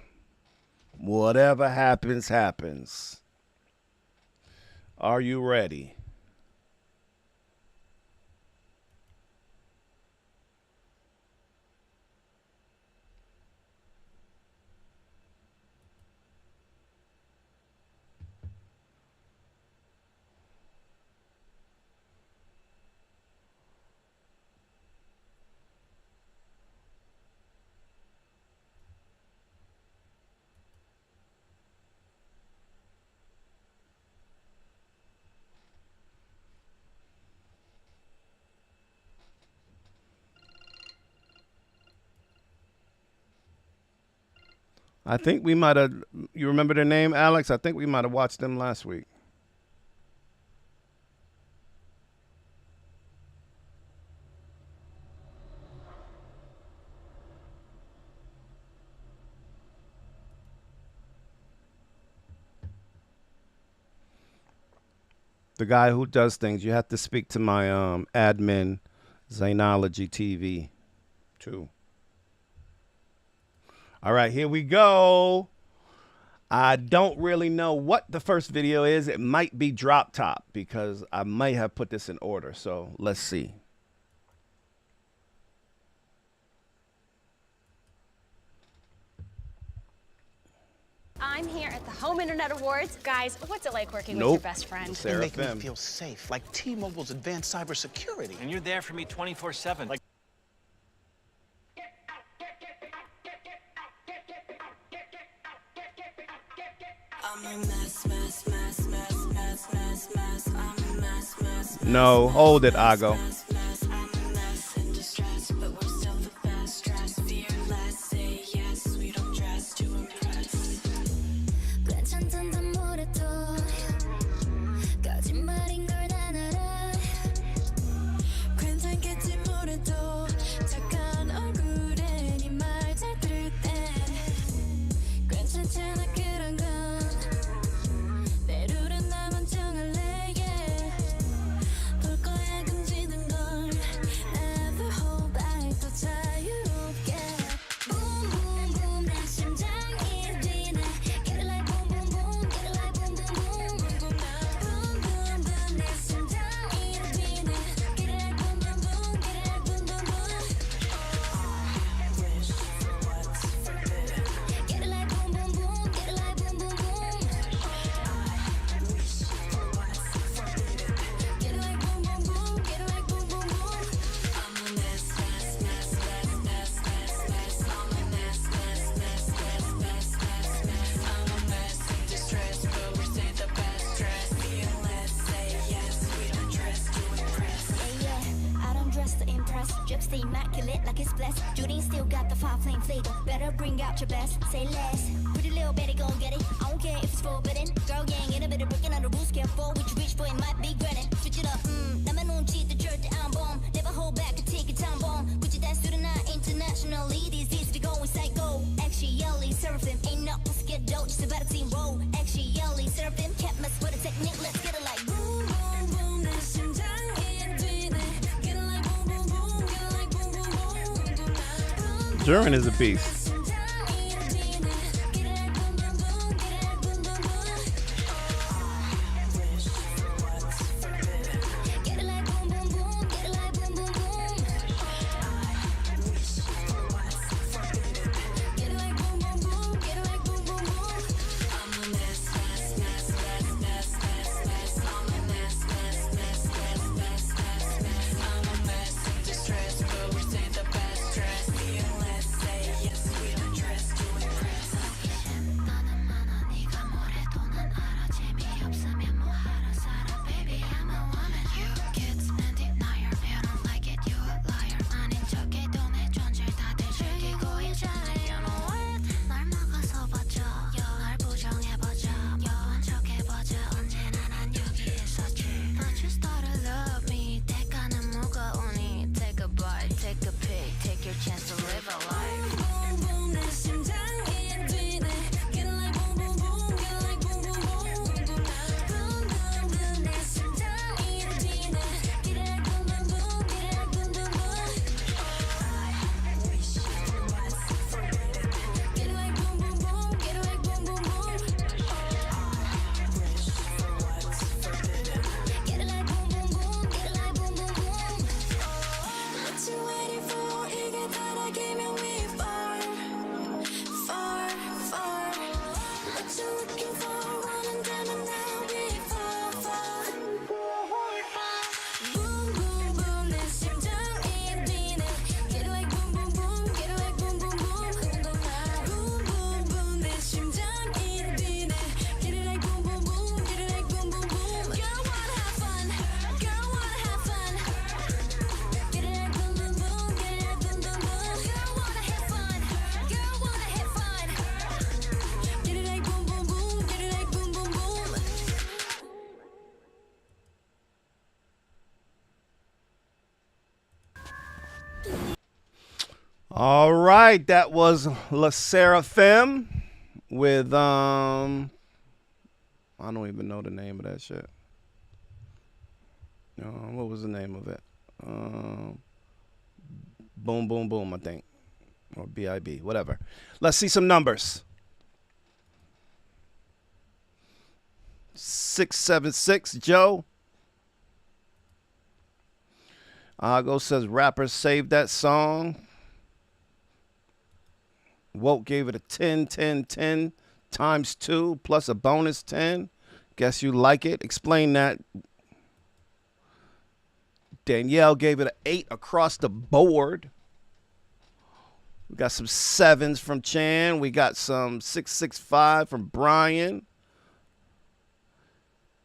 Whatever happens, happens. Are you ready? I think we might have, you remember their name, Alex? I think we might have watched them last week. The guy who does things, you have to speak to my admin, Zainology TV, too. All right, here we go. I don't really know what the first video is. It might be Drop Top because I might have put this in order. So let's see. I'm here at the Home Internet Awards. Guys, what's it like working with your best friend? They make me feel safe, like T-Mobile's advanced cybersecurity. And you're there for me 24/7. Like No, hold it, Ago. Drips the immaculate like it's blessed. Judy still got the fire flame flavor. Better bring out your best. Say less. Pretty little Betty gon' get it. I don't care if it's forbidden. Girl gang in a bit of breaking out the rules. Careful what you reach for, it might be granted. Switch it up. 나만 눈치 the church I'm bomb. Never hold back and take your time bomb. Put your dance to the night internationally. These days we going psycho. Actually, Sserafim ain't not for scared dope. Just about a team roll. Actually, Sserafim can't mess with the technique. Let's get it like boom, boom, boom. 내 심장이 뛰네. Get it like boom, boom, boom. Durin is a beast. All right, that was Sserafim with I don't even know the name of that shit. What was the name of it? Boom Boom Boom, I think, or BIB, whatever. Let's see some numbers. 676 Joe. Argo says rappers saved that song. Woke gave it a 10, 10, 10 times 2 plus a bonus 10. Guess you like it. Explain that. Danielle gave it an 8 across the board. We got some 7s from Chan. We got some 665 from Brian.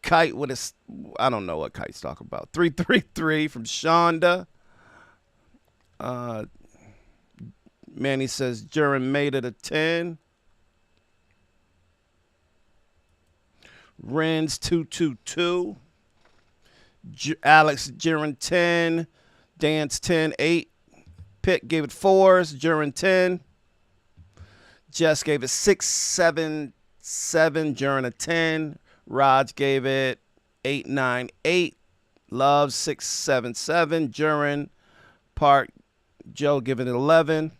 Kite with a, I don't know what Kite's talking about. 333 from Shonda. Manny says Jurin made it a 10. Ren's 222. Alex Jurin 10. Dance 10, 8. Pitt gave it 4s. Jurin 10. Jess gave it 6, 7, 7. Jurin a 10. Raj gave it 8, 9, 8. Love 6, 7, 7. Jurin. Park Joe giving it 11.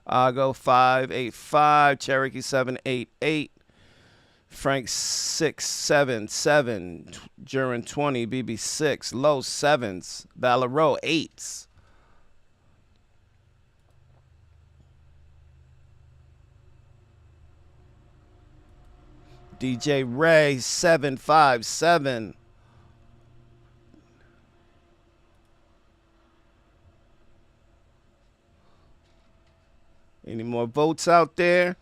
Argo 5, 8, 5. Cherokee 7, 8, 8. Frank 6, 7, 7. Jurin 20. BB 6. Low 7s. Valero 8s. DJ Ray 7, 5, 7. Any more votes out there?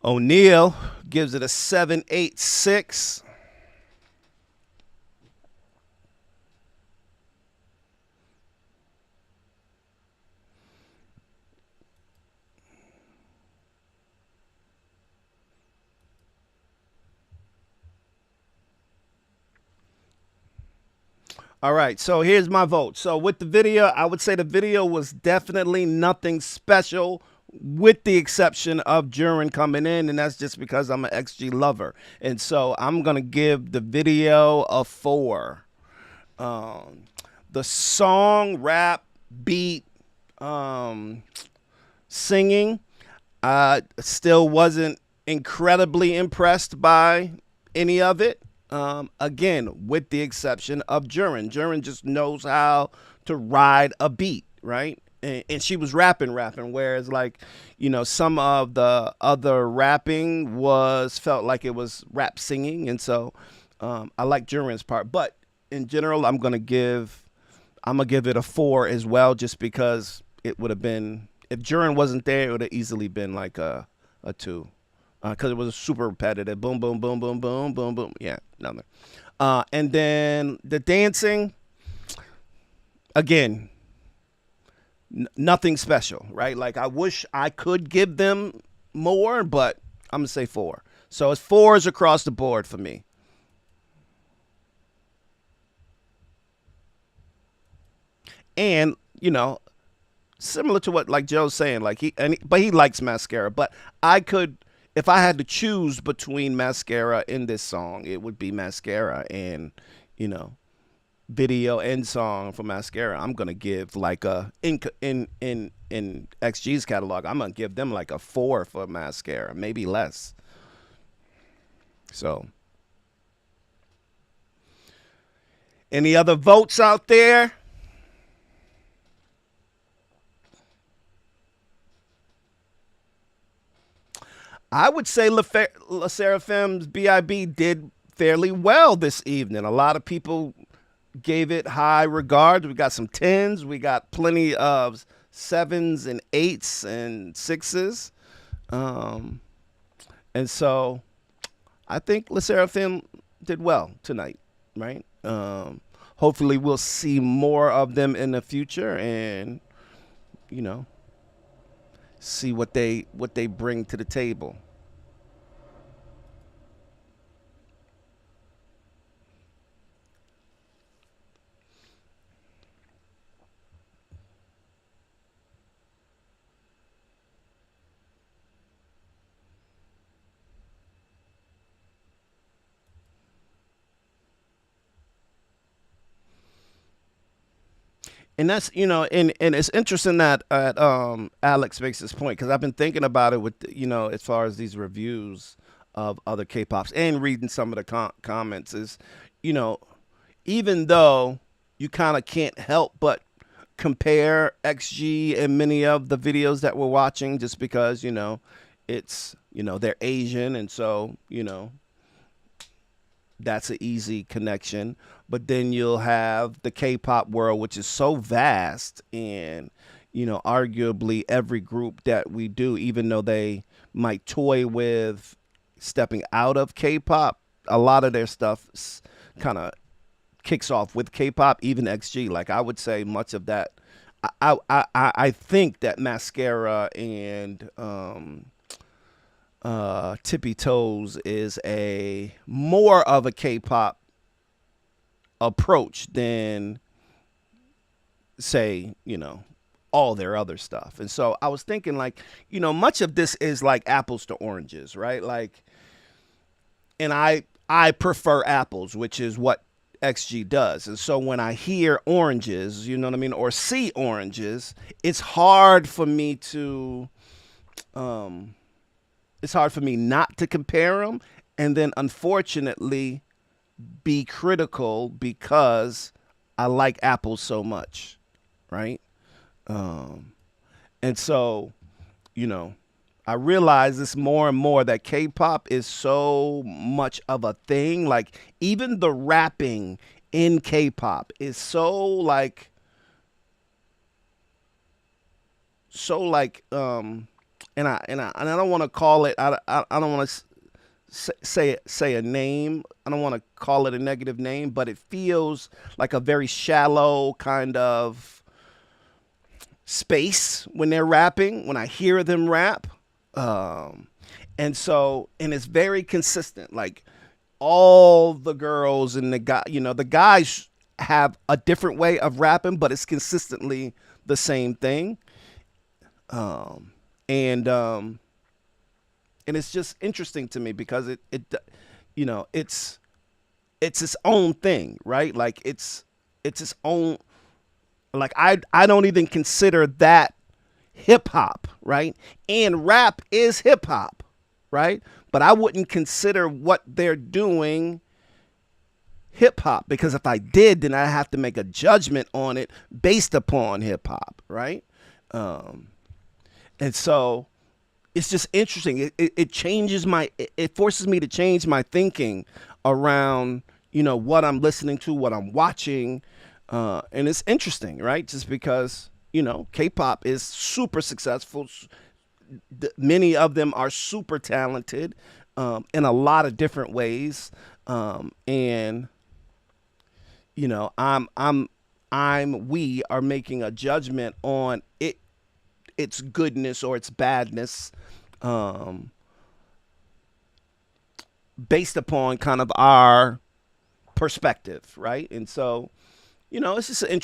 O'Neal gives it a 7, 8, 6. All right, so here's my vote. So with the video, I would say the video was definitely nothing special, with the exception of Jurin coming in, and that's just because I'm an XG lover. And so I'm going to give the video a 4. The song, rap, beat, singing, I still wasn't incredibly impressed by any of it. Again, with the exception of Jurin. Jurin just knows how to ride a beat, right? And she was rapping, whereas, like, you know, some of the other rapping felt like it was rap singing, and so I like Jurin's part. But in general, I'm gonna give it a 4 as well, just because it would have been, if Jurin wasn't there, it would have easily been like a 2. Because it was super repetitive. Boom, boom, boom, boom, boom, boom, boom. Yeah, nothing. And then the dancing, again, nothing special, right? Like, I wish I could give them more, but I'm going to say 4. So it's 4s across the board for me. And, you know, similar to what, like, Joe's saying, like, but he likes Mascara. But I could, if I had to choose between Mascara and this song, it would be Mascara. And, you know, video and song for Mascara, I'm gonna give like a in XG's catalog, I'm gonna give them like a 4 for Mascara, maybe less. So, any other votes out there? I would say Seraphim's BIB did fairly well this evening. A lot of people gave it high regard. We got some 10s. We got plenty of 7s and 8s and 6s. And so I think Le Sserafim did well tonight, right? Hopefully we'll see more of them in the future, and you know, see what they bring to the table. And that's, you know, and it's interesting that Alex makes this point, because I've been thinking about it with, you know, as far as these reviews of other K-pops and reading some of the comments is, you know, even though you kind of can't help but compare XG and many of the videos that we're watching, just because, you know, it's, you know, they're Asian, and so, you know, that's an easy connection. But then you'll have the K-pop world, which is so vast, and, you know, arguably every group that we do, even though they might toy with stepping out of K-pop, a lot of their stuff kind of kicks off with K-pop, even XG. Like, I would say much of that, I think that Mascara and Tippy Toes is a more of a K-pop approach than, say, you know, all their other stuff. And so I was thinking, like, you know, much of this is like apples to oranges, right? Like, and I prefer apples, which is what XG does. And so when I hear oranges, you know what I mean, or see oranges, it's hard for me to it's hard for me not to compare them, and then unfortunately be critical because I like apples so much, right? And so, you know, I realize this more and more, that K-pop is so much of a thing. Like, even the rapping in K-pop is so like, and I don't want to call it, I don't want to say a name. I don't want to call it a negative name, but it feels like a very shallow kind of space when they're rapping, when I hear them rap. And so, and it's very consistent. Like, all the girls and the guy, you know, the guys have a different way of rapping, but it's consistently the same thing. And it's just interesting to me because it you know, it's its own thing, right? Like, it's its own, like, I don't even consider that hip hop, right? And rap is hip hop, right? But I wouldn't consider what they're doing hip hop, because if I did, then I have to make a judgment on it based upon hip hop, right? And so it's just interesting. It changes it forces me to change my thinking around, you know, what I'm listening to, what I'm watching. And it's interesting, right? Just because, you know, K-pop is super successful. Many of them are super talented in a lot of different ways. And, you know, we are making a judgment on its goodness or its badness, based upon kind of our perspective, right? And so, you know, it's just an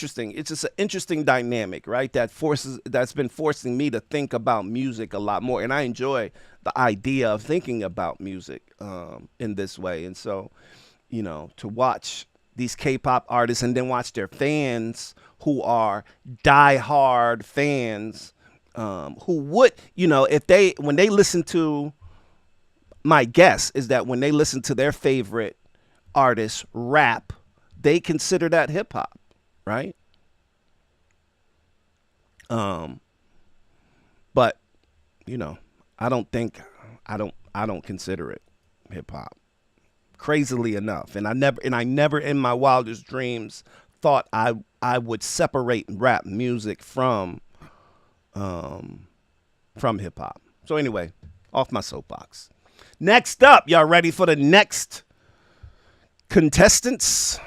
interesting dynamic, right? That's been forcing me to think about music a lot more, and I enjoy the idea of thinking about music in this way. And so, you know, to watch these K-pop artists and then watch their fans who are die-hard fans, who would, you know, when they listen to, my guess is that when they listen to their favorite artists rap, they consider that hip hop, right? But, you know, I don't consider it hip hop, crazily enough. And I never in my wildest dreams thought I would separate rap music from hip hop. So anyway, off my soapbox. Next up, y'all ready for the next contestants?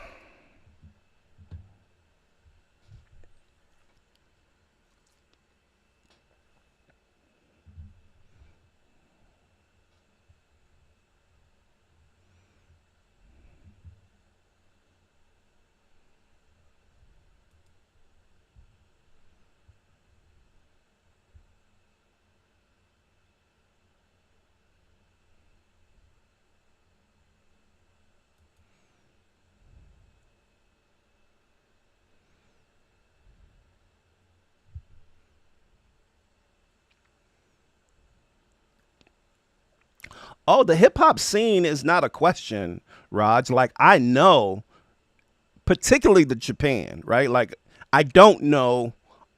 Oh, the hip hop scene is not a question, Raj. Like, I know, particularly the Japan, right? Like, I don't know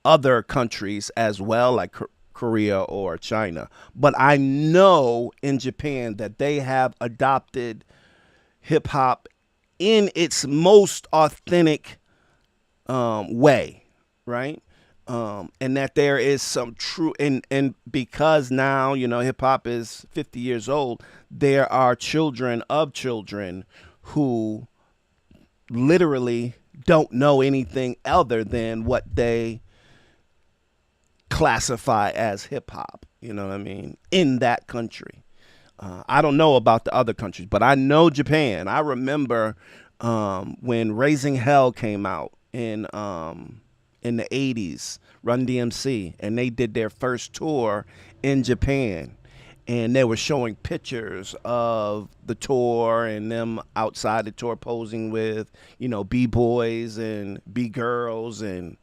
other countries as well, like Korea or China, but I know in Japan that they have adopted hip hop in its most authentic way, right? And that there is some true, and because now, you know, hip hop is 50 years old, there are children of children who literally don't know anything other than what they classify as hip hop, you know what I mean, in that country. I don't know about the other countries, but I know Japan. I remember when Raising Hell came out in the 80s, Run DMC, and they did their first tour in Japan. And they were showing pictures of the tour and them outside the tour posing with, you know, B-boys and B-girls and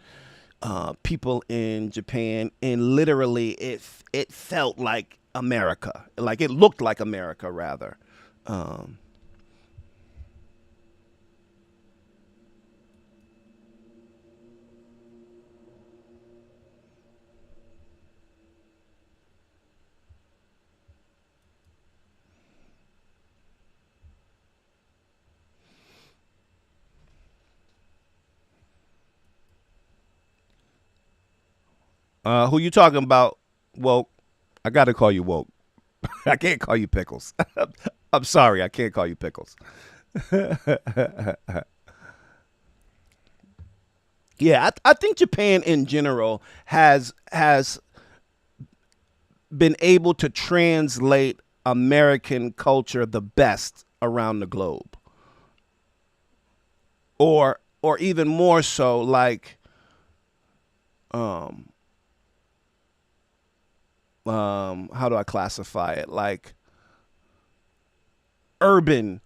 people in Japan. And literally it felt like America. Like, it looked like America, rather. Who you talking about? Woke. I got to call you Woke. I can't call you Pickles. I'm sorry. I can't call you Pickles. Yeah, I think Japan in general has been able to translate American culture the best around the globe. Or even more so, like how do I classify it? Like urban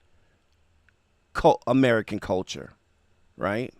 American culture, right?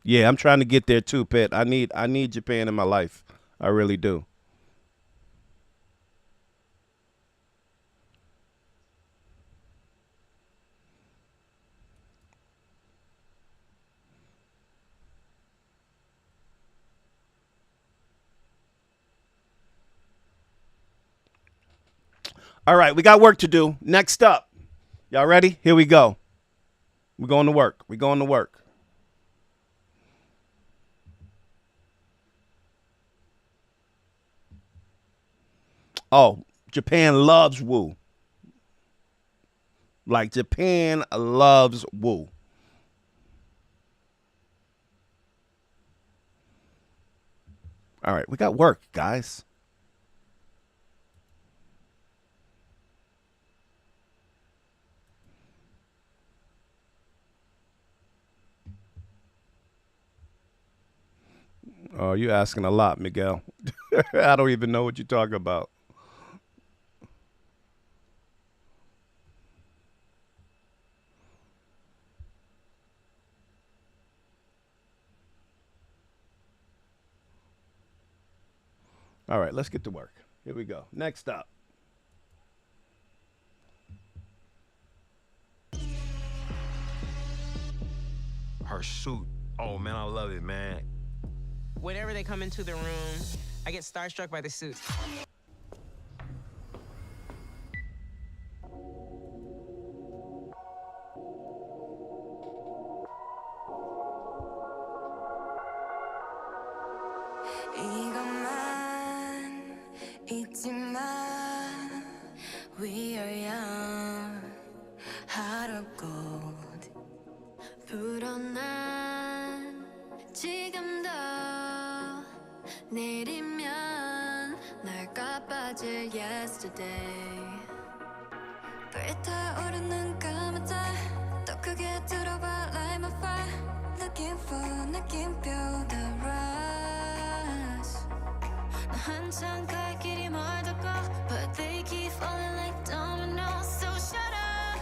Yeah, I'm trying to get there too, Pitt. I need Japan in my life. I really do. All right, we got work to do. Next up. Y'all ready? Here we go. We're going to work. We're going to work. Oh, Japan loves woo. Like, Japan loves woo. All right, we got work, guys. Oh, you're asking a lot, Miguel. I don't even know what you're talking about. All right, let's get to work. Here we go. Next up. Her suit. Oh, man, I love it, man. Whenever they come into the room, I get starstruck by the suits. 이것만 잊지마. We are young. Heart of gold. 불어난 지금도 내리면 날까 빠질 yesterday. 불타오르는 까마다 더 크게 들어봐 like my fire. Looking for 느낌표 the rush. 나 한참 갈 길이 멀다고 but they keep falling like dominoes. So shut up.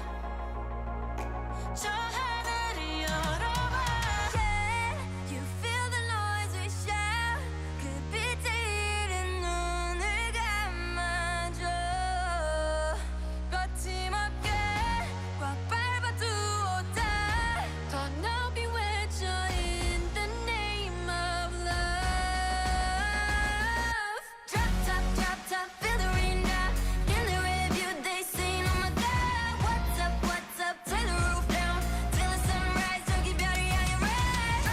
저 하늘을 열어봐. Yeah, you feel the noise we shout. 그 빛에 이른 눈을 감아줘. 거침없게 꽉 밟아두었다. 더 높이 외쳐 in the name of love. Drop top, drop top, feel the rain drop. In the review they say, oh my God, what's up, what's up? Tear the roof down till the sunrise. 저기 별이 향해 rise.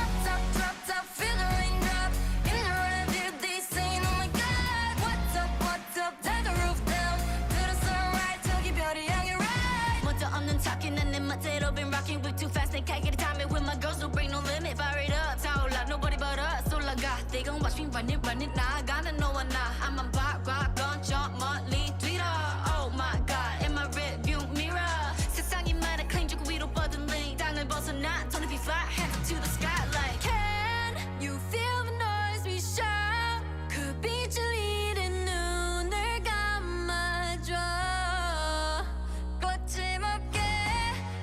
Drop top, feel the rain drop. In the review they say, oh my God, what's up, what's up? Tear the roof down till the sunrise. 저기 별이 향해 rise. 먼저 없는 talking and in my tail been rocking with too fast. They can't get the timing with my girls, so bring no limit. Fire it up, 타올라 nobody but us. 올라가, they gon' watch me run it, 나가는 너와 나. I'm a pop rock on jump 멀리 뛰어. Oh my God, in my rearview mirror. 세상이 말해 clean 주고 위로 뻗은 link. 땅을 벗어나, don't it be fly, hands to the sky like. Can you feel the noise we shout? 그 빛을 잃은 눈을 감아줘. 거침없게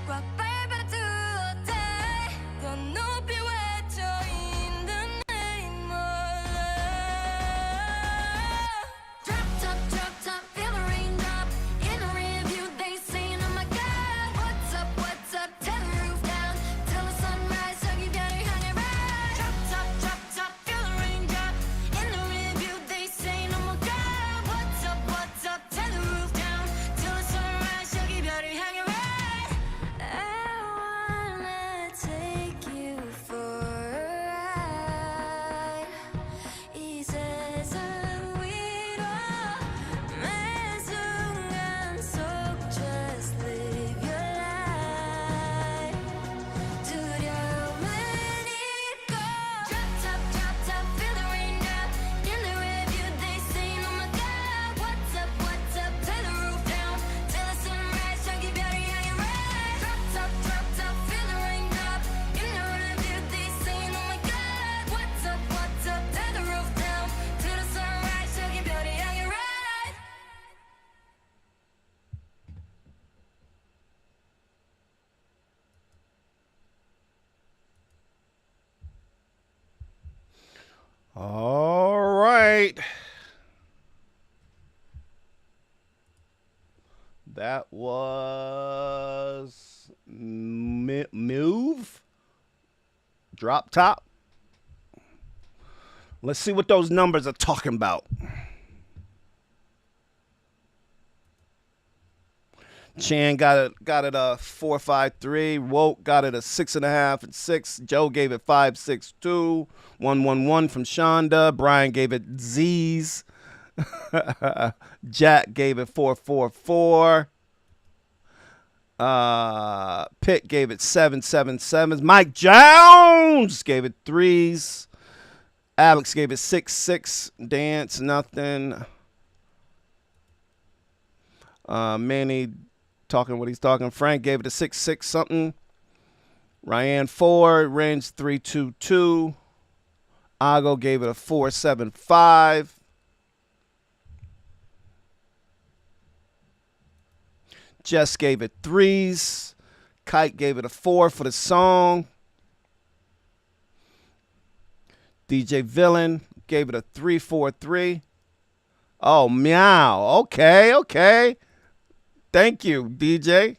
꽉 밟아두었다. 더 높이 외쳐 in the name of love. Drop top, feel the raindrop. In the rearview they say, oh my God, what's up, what's up? Tear the roof down till the sunrise. 저기 별을 향해 rise. Drop top, feel the raindrop. In the rearview they say, oh my God, what's up, what's up? Tear the roof down till the sunrise. 저기 별을 향해 rise. I wanna take you for a ride. 이 세상 위로 매 순간 속 just live your life. 두려움은 잊고. Drop top, feel the raindrop. In the review they say, oh my God, what's up, what's up? Tear the roof down till the sunrise. 저기 별이 향해 rise. Drop top, feel the raindrop. In the review they say, oh my God, what's up, what's up? Tear the roof down till the sunrise. 저기 별이 향해 rise. All right. That was Move. Drop top. Let's see what those numbers are talking about. Chan got it a 4.53. Woke got it a 6.5 and 6. Joe gave it 5.62. 111 from Shonda. Brian gave it Z's. Jack gave it 4.44. Pitt gave it 7.77. Mike Jones gave it 3s. Alex gave it 6.6. Dance nothing. Manny talking what he's talking. Frank gave it a 6.6 something. Ryan 4. Range 3.22. Ago gave it a 4.75. Jess gave it 3s. Kite gave it a 4 for the song. DJ Villain gave it a 3.43. Oh, Meow. Okay. Thank you, DJ.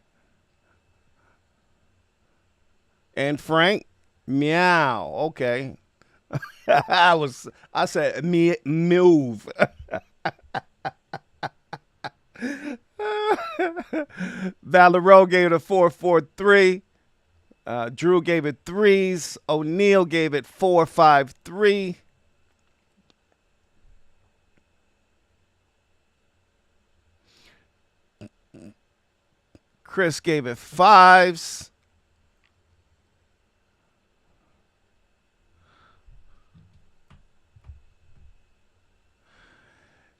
And Frank Meow. Okay. I said move. Valero gave it a 4.43. Drew gave it 3s. O'Neal gave it 4.53. Chris gave it 5s.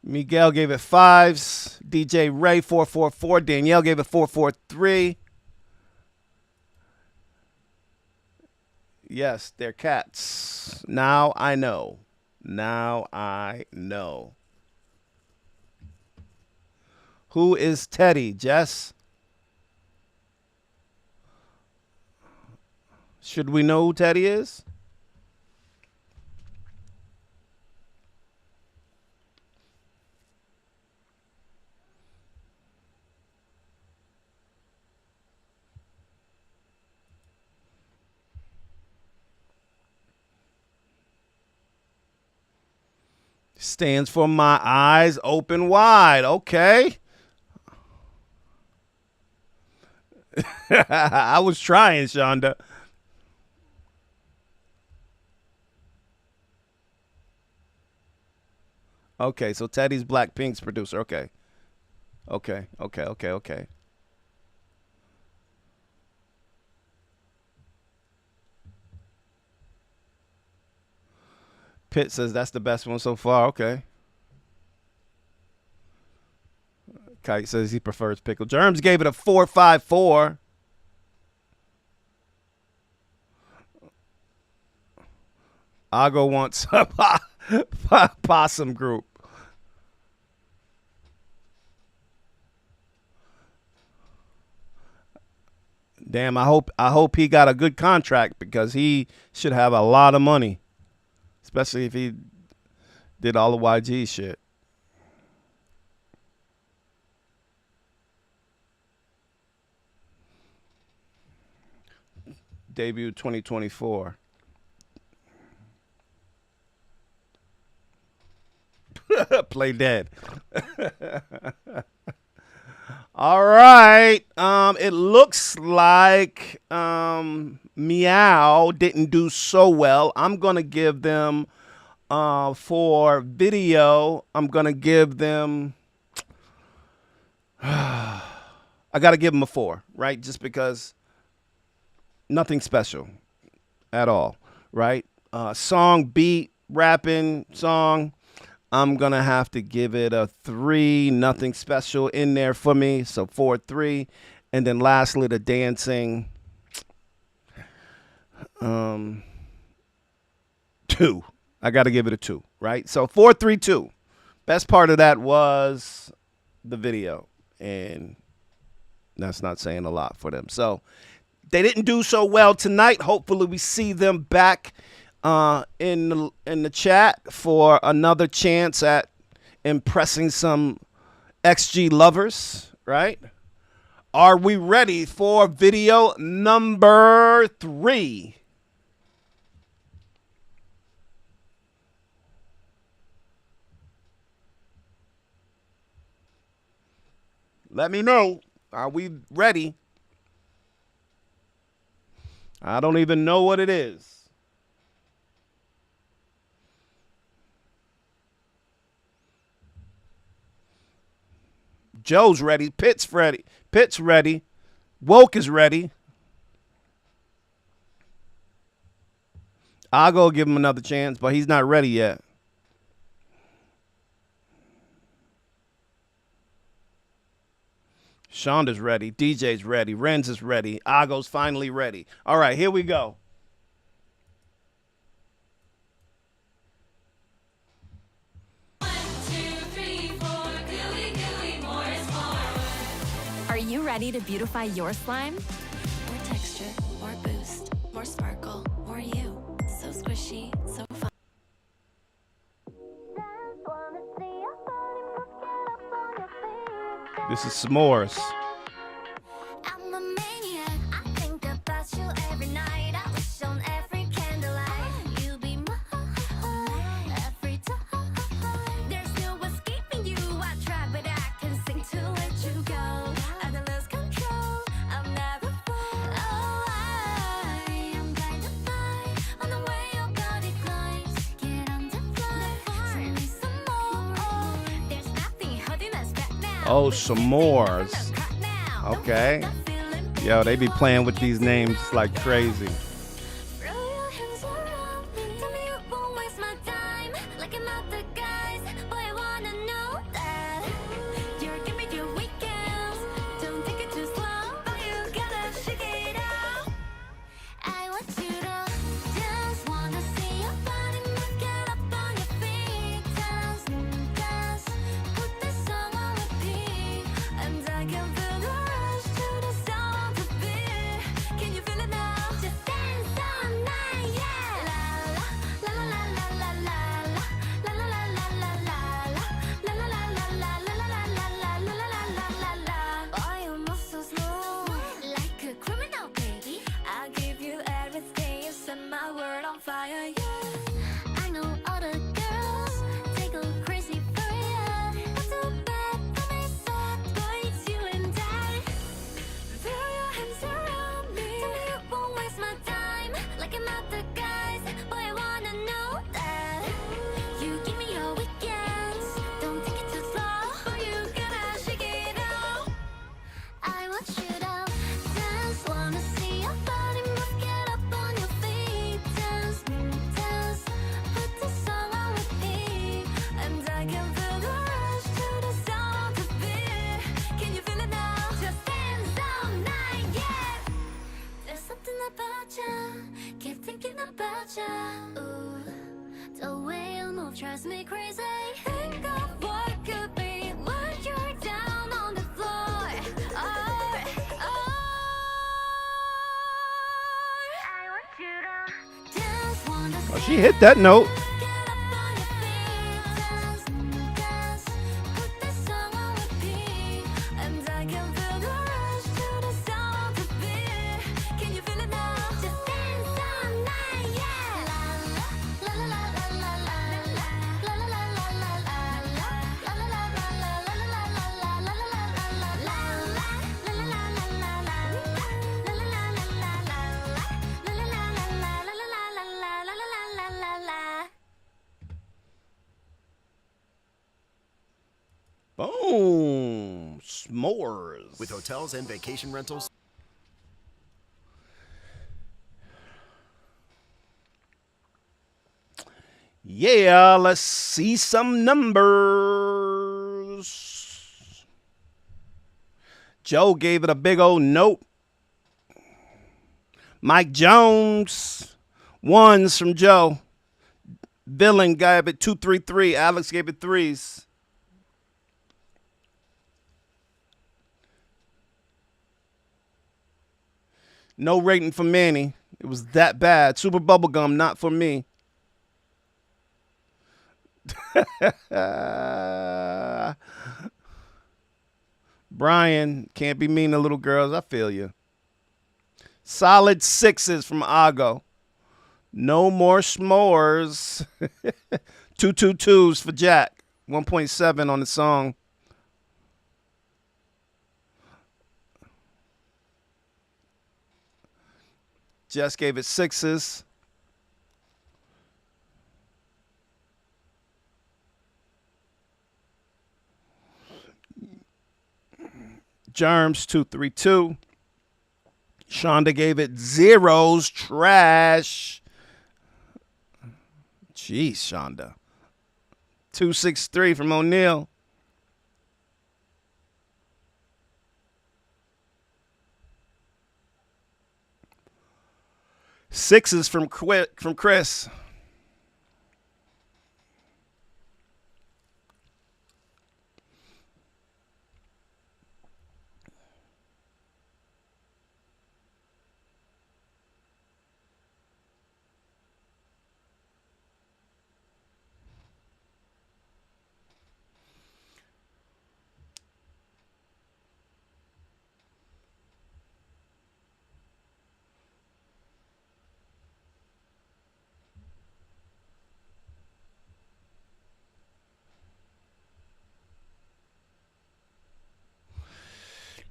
Miguel gave it 5s. DJ Ray 4.44. Danielle gave it 4.43. Yes, they're cats. Now I know. Now I know. Who is Teddy, Jess? Should we know who Teddy is? Stands for my eyes open wide. Okay. I was trying, Shonda. Okay, so Teddy's Blackpink's producer. Okay. Okay. Pitt says that's the best one so far. Okay. Kite says he prefers pickle. Germs gave it a 4.54. Ago wants a possum group. Damn, I hope he got a good contract because he should have a lot of money. Especially if he did all the YG shit. Debut 2024. Play dead. All right. It looks like Meow didn't do so well. I'm going to give them, for video, I'm going to give them, I got to give them a 4, right? Just because nothing special at all, right? Song, beat, rapping, song. I'm going to have to give it a 3. Nothing special in there for me. So 4.3. And then lastly, the dancing. 2. I got to give it a 2, right? So 4.32. Best part of that was the video. And that's not saying a lot for them. So they didn't do so well tonight. Hopefully we see them back in the chat for another chance at impressing some XG lovers, right? Are we ready for video number 3? Let me know. Are we ready? I don't even know what it is. Joe's ready. Pitt's ready. Pitt's ready. Woke is ready. I'll go give him another chance, but he's not ready yet. Shonda's ready. DJ's ready. Renz is ready. Ago's finally ready. All right, here we go. Are you ready to beautify your slime? More texture, more boost, more sparkle, more you. So squishy, so fun. This is s'mores. I'm a maniac. I think about you every night. I wish on every Oh, s'mores. Okay. Yo, they be playing with these names like crazy. Drives me crazy. Think of what could be when you're down on the floor. Oh, she hit that note. Boom. S'mores. With hotels and vacation rentals. Yeah, let's see some numbers. Joe gave it a big old note. Mike Jones, ones from Joe. Villain gave it 233. Alex gave it threes. No rating for Manny. It was that bad. Super Bubblegum, not for me. Brian, can't be mean to little girls. I feel you. Solid sixes from Ago. No more s'mores. 222s for Jack. 1.7 on the song. Jess gave it sixes. Germs 232. Shonda gave it zeros. Trash. Jeez, Shonda. 263 from O'Neill. Sixes from Chris.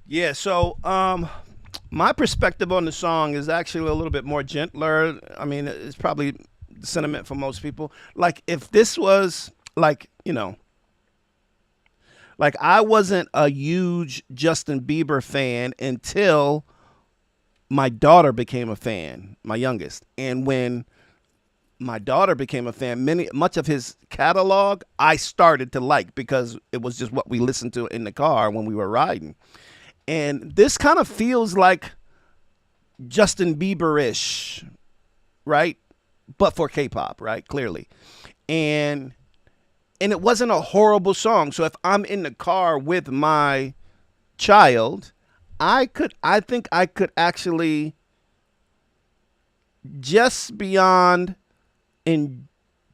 Yeah, so my perspective on the song is actually a little bit more gentler. I mean, it's probably the sentiment for most people. Like, if this was, like, you know, Like, I wasn't a huge Justin Bieber fan until my daughter became a fan, my youngest. And when my daughter became a fan, much of his catalog I started to like because it was just what we listened to in the car when we were riding. And this kind of feels like Justin Bieber-ish, right? But for K-pop, right? Clearly. And it wasn't a horrible song. So if I'm in the car with my child, I think I could actually just beyond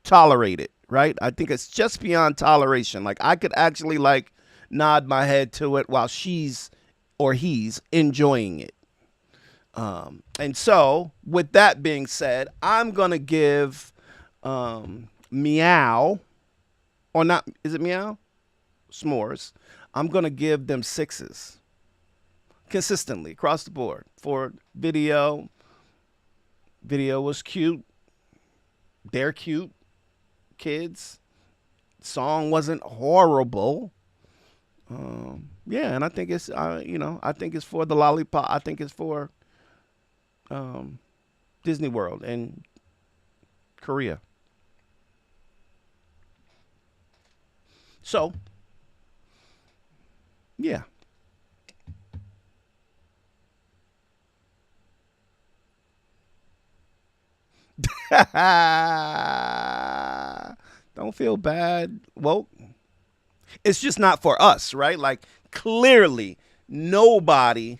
tolerate it, right? I think it's just beyond toleration. Like, I could actually like nod my head to it while she's or he's enjoying it. And so with that being said, I'm going to give Meow, or not, is it Meow? S'mores. I'm going to give them 6s consistently across the board. For video was cute. They're cute kids. Song wasn't horrible. Yeah, and I think it's I think it's for the lollipop. I think it's for Disney World and Korea. So, yeah. Don't feel bad. Well, it's just not for us, right? Like, clearly nobody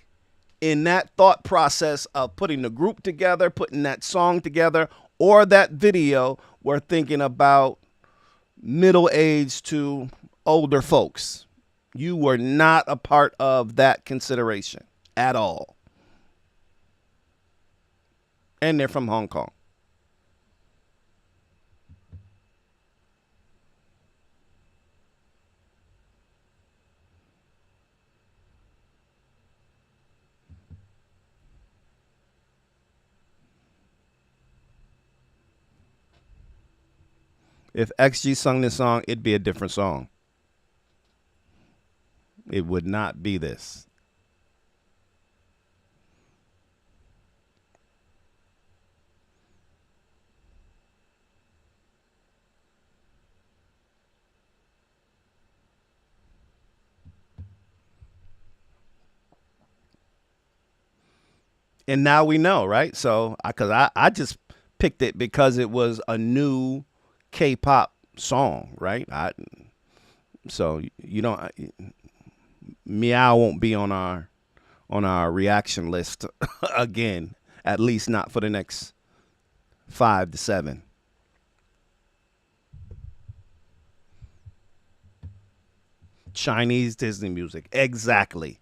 in that thought process of putting the group together, putting that song together, or that video were thinking about middle-aged to older folks. You were not a part of that consideration at all. And they're from Hong Kong. If XG sung this song, it'd be a different song. It would not be this. And now we know, right? So, because I just picked it because it was a new K-pop song, right? So you don't. Meow won't be on our reaction list again. At least not for the next 5 to 7. Chinese Disney music, exactly.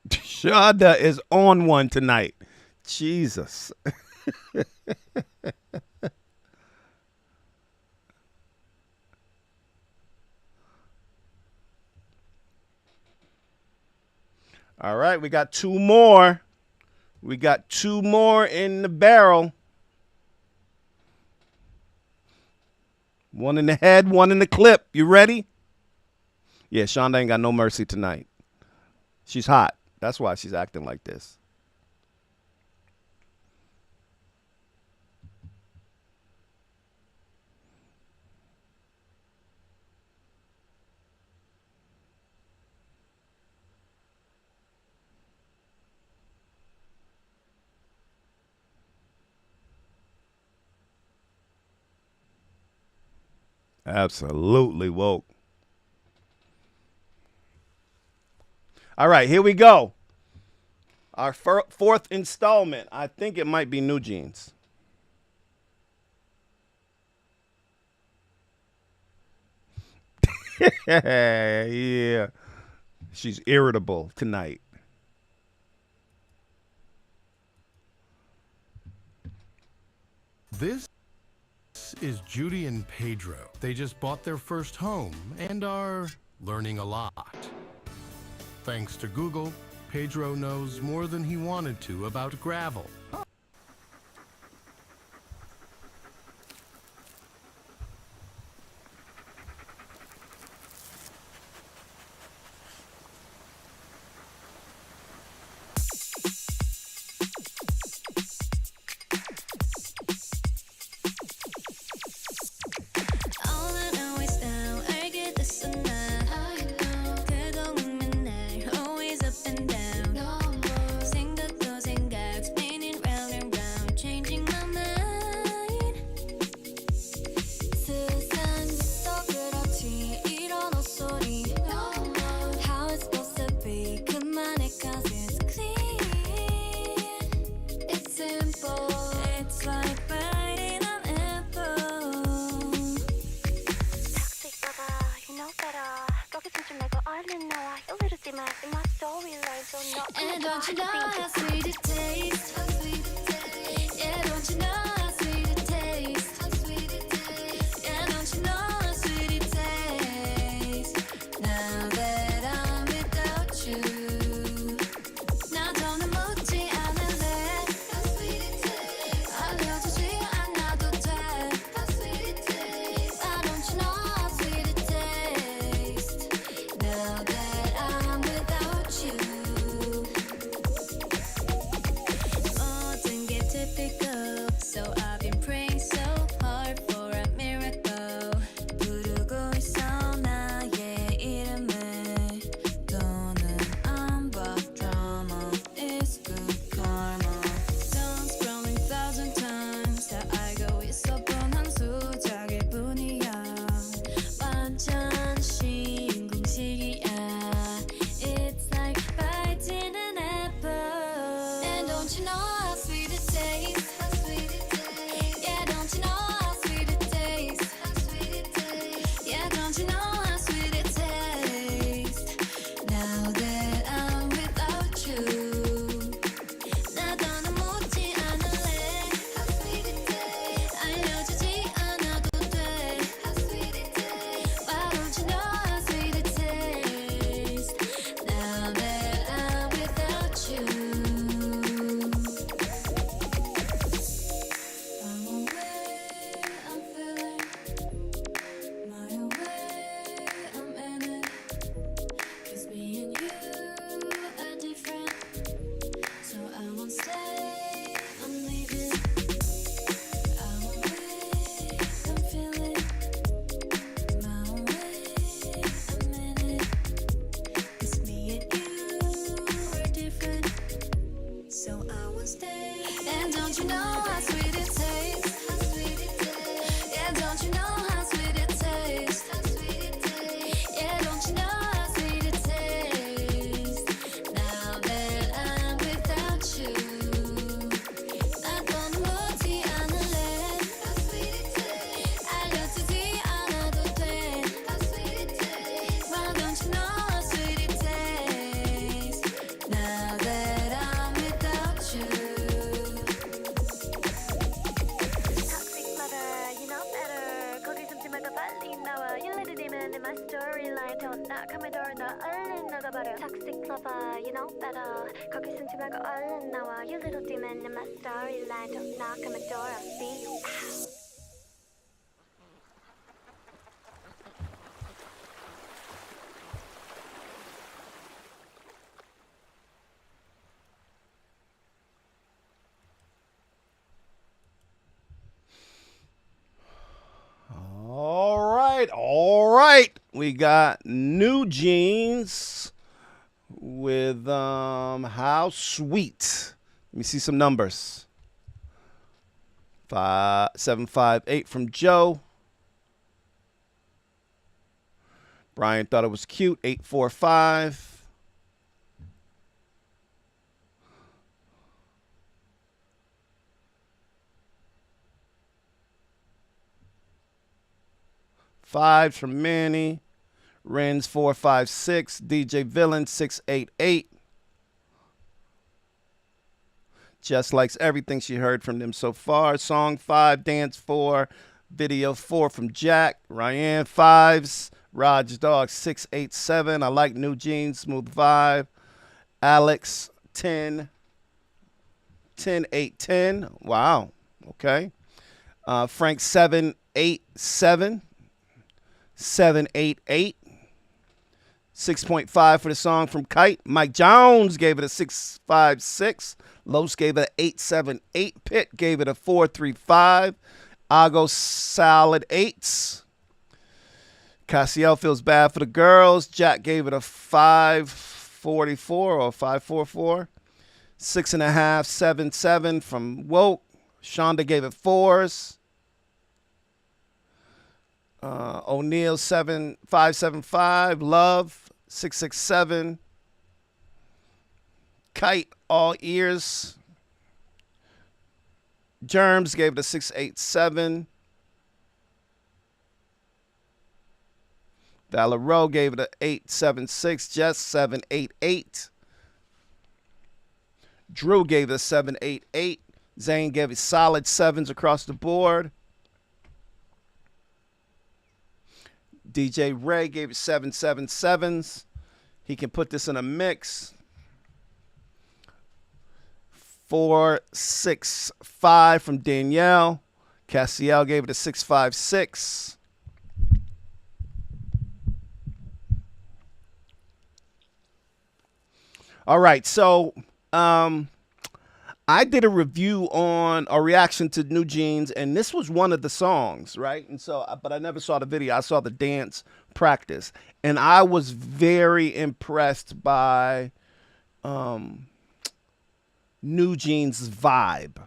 Shada is on one tonight. Jesus. All right, we got 2 more. We got 2 more in the barrel. 1 in the head, 1 in the clip. You ready? Yeah, Shonda ain't got no mercy tonight. She's hot. That's why she's acting like this. Absolutely woke. All right, here we go. Our 4th installment. I think it might be NewJeans. Yeah. She's irritable tonight. This is Judy and Pedro. They just bought their first home and are learning a lot. Thanks to Google, Pedro knows more than he wanted to about gravel. And don't you know how sweet it tastes? Yeah, don't you know how sweet it tastes? Yeah, don't you know how sweet it tastes? Now that I'm without you. 나 더는 묻지 않을래. 알려주지 않아도 돼. Why don't you know how sweet it tastes? Now that I'm without you. Mo든 게 typical. So I've been praying so hard for a miracle. 부르고 있어 나의 이름을. 더는 안 봐. Drama is good karma. Done scrolling 1,000 times. 다 알고 있어 본 한 수작일 뿐이야. 완전 신공식이야. It's like biting an apple. And don't you know how sweet it tastes? Yeah, don't you know how sweet it tastes? Yeah, don't you know how sweet it tastes? Now that I'm without you. 나 더는 묻지 않을래. 알려주지 않아도 돼. Why don't you know how sweet it tastes? Now that I'm without you. I'm away, I'm feeling my way, I'm in it. 'Cause me and you are different. So I won't stay, I'm leaving. I'm away, I'm feeling my way, I'm in it. 'Cause me and you are different. So I won't stay. And don't you know how sweet it tastes? Yeah, don't you know how sweet it tastes? Yeah, don't you know how sweet it tastes? Now that I'm without you. 나 더는 묻지 않을래. 알려주지 않아도 돼. Why don't you know how sweet it tastes? Now that I'm without you. Toxic lover, you know better. 거기 숨지 말고 빨리 나와. You let it in in my storyline. 더 나가면 더 얼른 나가버려. Toxic lover, you know better. 거기 숨지 말고 얼른 나와. You little demon in my storyline. 더 나가면 더 I'll see you. All right. We got NewJeans with How Sweet. Let me see some numbers. 758 from Joe. Brian thought it was cute. 845. Fives from Manny. Ren's 456. DJ Villain 688. Just likes everything she heard from them so far. Song 5, dance 4, video 4 from Jack. Ryan 5s. Raj Dog 687. I like NewJeans, smooth vibe. Alex 10 810. Wow. Okay. Frank 787. 788. 6.5 for the song from Kite. Mike Jones gave it a 6.56. Los gave it an 8.78. Pitt gave it a 4.35. Ago solid 8s. Cassiel feels bad for the girls. Jack gave it a 5.44 or 5.44. 6.5, 7.7 from Woke. Shonda gave it 4s. O'Neill 5.75. Love 6.67. Kite all ears. Germs gave it a 6.87. Valero gave it a 8.76. Jess 7.88. Drew gave it a 7.88. Zane gave it solid 7s across the board. DJ Ray gave it 7.77s. He can put this in a mix. 4.65 from Danielle. Cassiel gave it a 6.56. All right, so I did a review on a reaction to NewJeans, and this was one of the songs, right? And so, but I never saw the video. I saw the dance practice, and I was very impressed by NewJeans' vibe,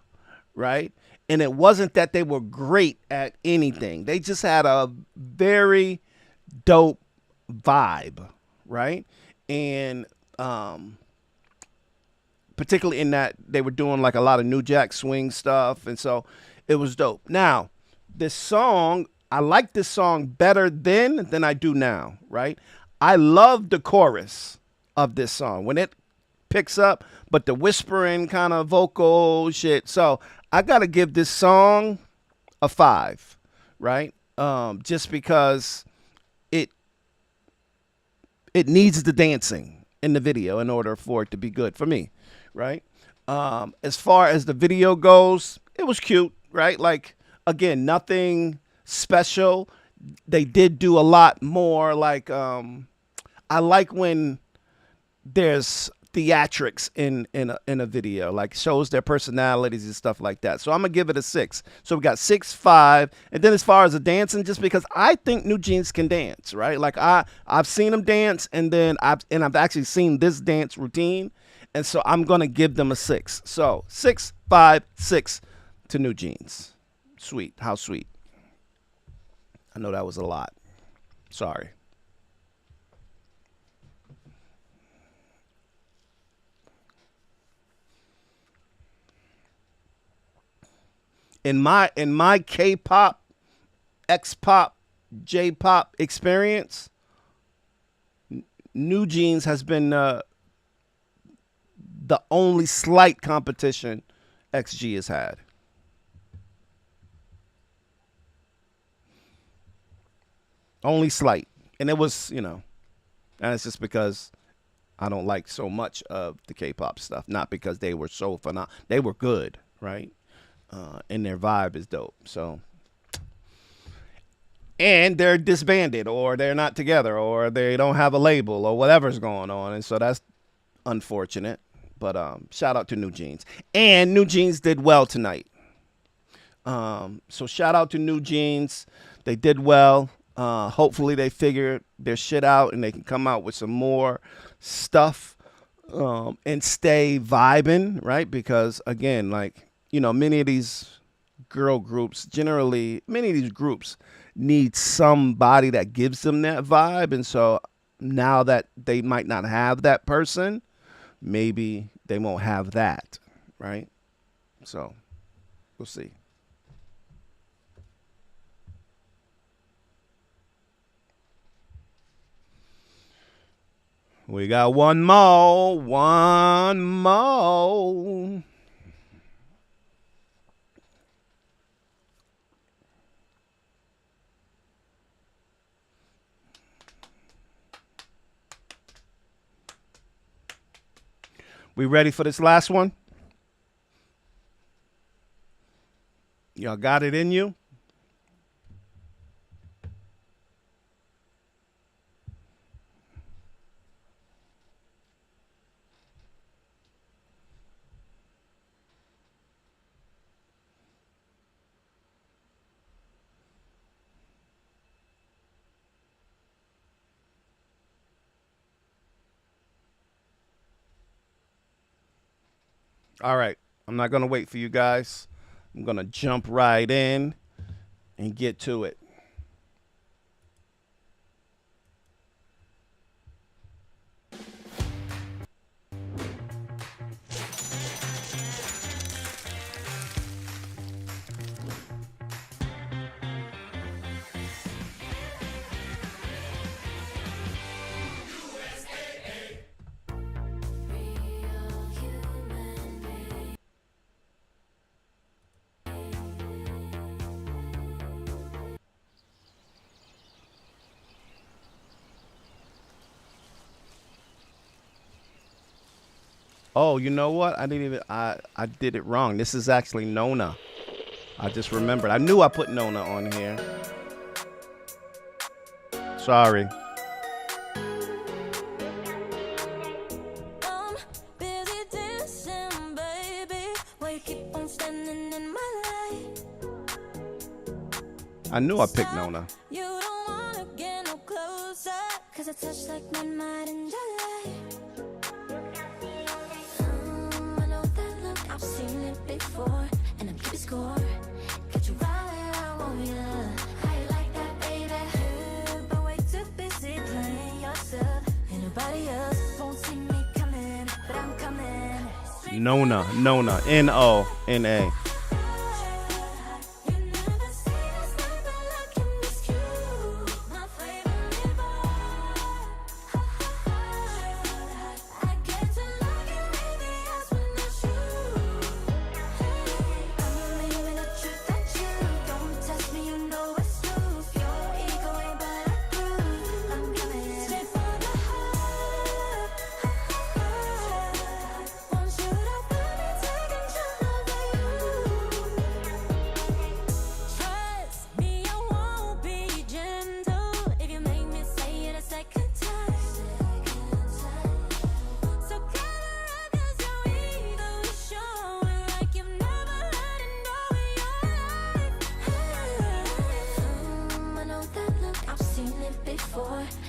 right? And it wasn't that they were great at anything. They just had a very dope vibe, right? And particularly in that they were doing like a lot of New Jack Swing stuff, and so it was dope. Now, this song, I like this song better then than I do now, right? I love the chorus of this song when it picks up, but the whispering kind of vocal shit. So I got to give this song a 5, right? Just because it needs the dancing in the video in order for it to be good for me. Right. As far as the video goes, it was cute, right? Like, again, nothing special. They did do a lot more. Like, I like when there's theatrics in a video, like shows their personalities and stuff like that. So I'm gonna give it a 6. So we got 6, 5, and then as far as the dancing, just because I think NewJeans can dance, right? Like I've seen them dance, and then I've actually seen this dance routine. And so I'm going to give them a 6. So 6, 5, 6 to NewJeans. Sweet. How sweet. I know that was a lot. Sorry. In my K-pop, X-pop, J-pop experience, NewJeans has been the only slight competition XG has had. Only slight. And it was, and it's just because I don't like so much of the K-pop stuff. Not because they were so phenomenal. They were good, right? And their vibe is dope. So, and they're disbanded, or they're not together, or they don't have a label, or whatever's going on. And so that's unfortunate. But shout out to NewJeans. And NewJeans did well tonight. So shout out to NewJeans. They did well. Hopefully they figure their shit out and they can come out with some more stuff and stay vibing, right? Because, again, like, many of these girl groups, generally, many of these groups need somebody that gives them that vibe. And so now that they might not have that person, maybe they won't have that, right? So, we'll see. We got one more. We ready for this last one? Y'all got it in you? All right, I'm not going to wait for you guys. I'm going to jump right in and get to it. Oh, you know what? I did it wrong. This is actually Nona. I just remembered. I knew I put Nona on here. Sorry. I knew I picked Nona. You don't wanna get no closer, 'cause I touch like my mind in July. I know that look, I've seen it before, and I'm keeping score. Got you right where I want ya. How you like that, baby? But way too busy playing yourself. Ain't nobody else won't see me coming, but I'm coming. Nona, N-O-N-A.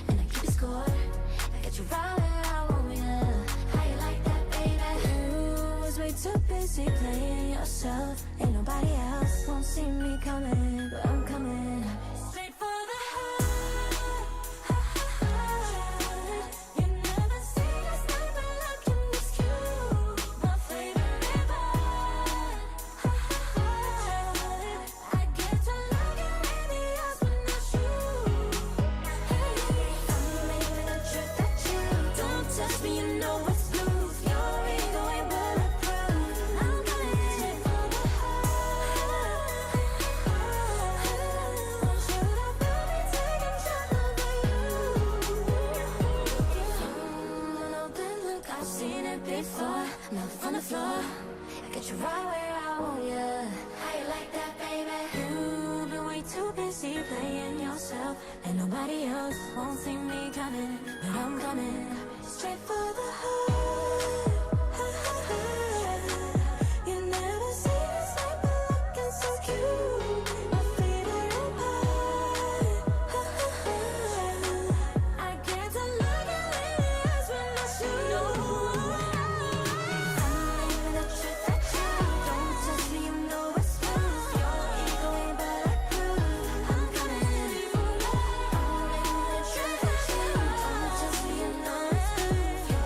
And I keep it score. I got you right where I want ya. How you like that, baby? You was way too busy playing yourself. Ain't nobody else won't see me coming, but I'm coming. Straight for the heart. You never seen a sniper looking this cute. My favorite part. I get to look at anything else when I shoot. Touch me, you know it's blue. Your ego ain't bulletproof. I'm coming for the heart. Should I really take control of you? I know that look, I've seen it before. Enough on the floor. I got you right where I want ya. How you like that, baby? You've been way too busy playing yourself, and nobody else won't see me coming, but I'm coming. Straight for the heart. You never seen a sniper looking so cute. My favorite part. I get to look at lady eyes when I shoot. I'm living the truth that you don't touch me, you know it's smooth. Your ego ain't bulletproof. I'm coming. I'm living the truth that you don't touch me, you know it's smooth.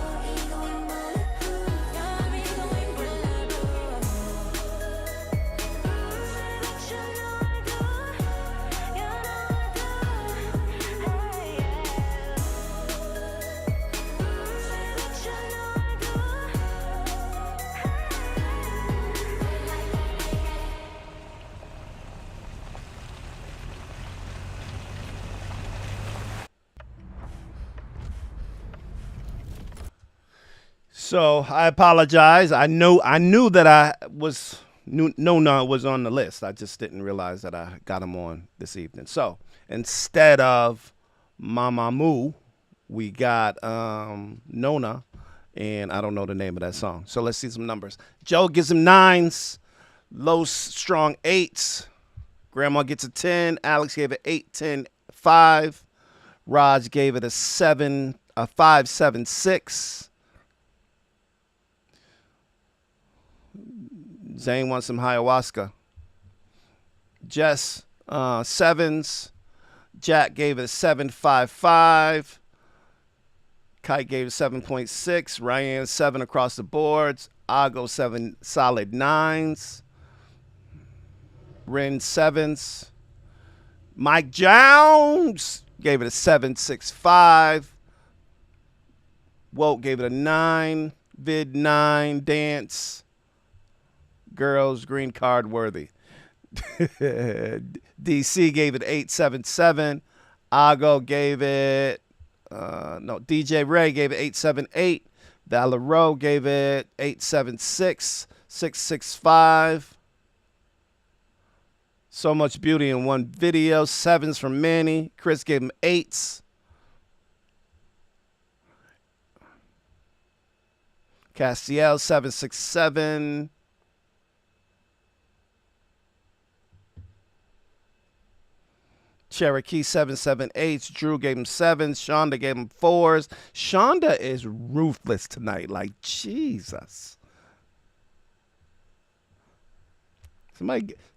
So I apologize. I knew that Nona was on the list. I just didn't realize that I got him on this evening. So instead of Mamamoo, we got Nona, and I don't know the name of that song. So let's see some numbers. Joe gives him 9s, Low strong 8s. Grandma gets a 10. Alex gave it 8, 10, 5. Raj gave it a 7, a 5, 7, 6. Zane wants some ayahuasca. Jess, 7s. Jack gave it a 7, 5, 5. Kite gave it 7.6. Ryan 7 across the boards. Ago 7 solid 9s. Ren 7s. Mike Jones gave it a 7, 6, 5. Woke gave it a 9. Vid 9. Dance. Girls green card worthy. DC gave it 8, 7, 7. Ago gave it DJ Ray gave it 8, 7, 8. Valero gave it 8, 7, 6. 6, 6, 5. So much beauty in one video. 7s from Manny. Chris gave him 8s. Castiel 7, 6, 7. Cherokee 7, 7, 8. Drew gave him 7s. Shonda gave him 4s. Shonda is ruthless tonight. Like, Jesus.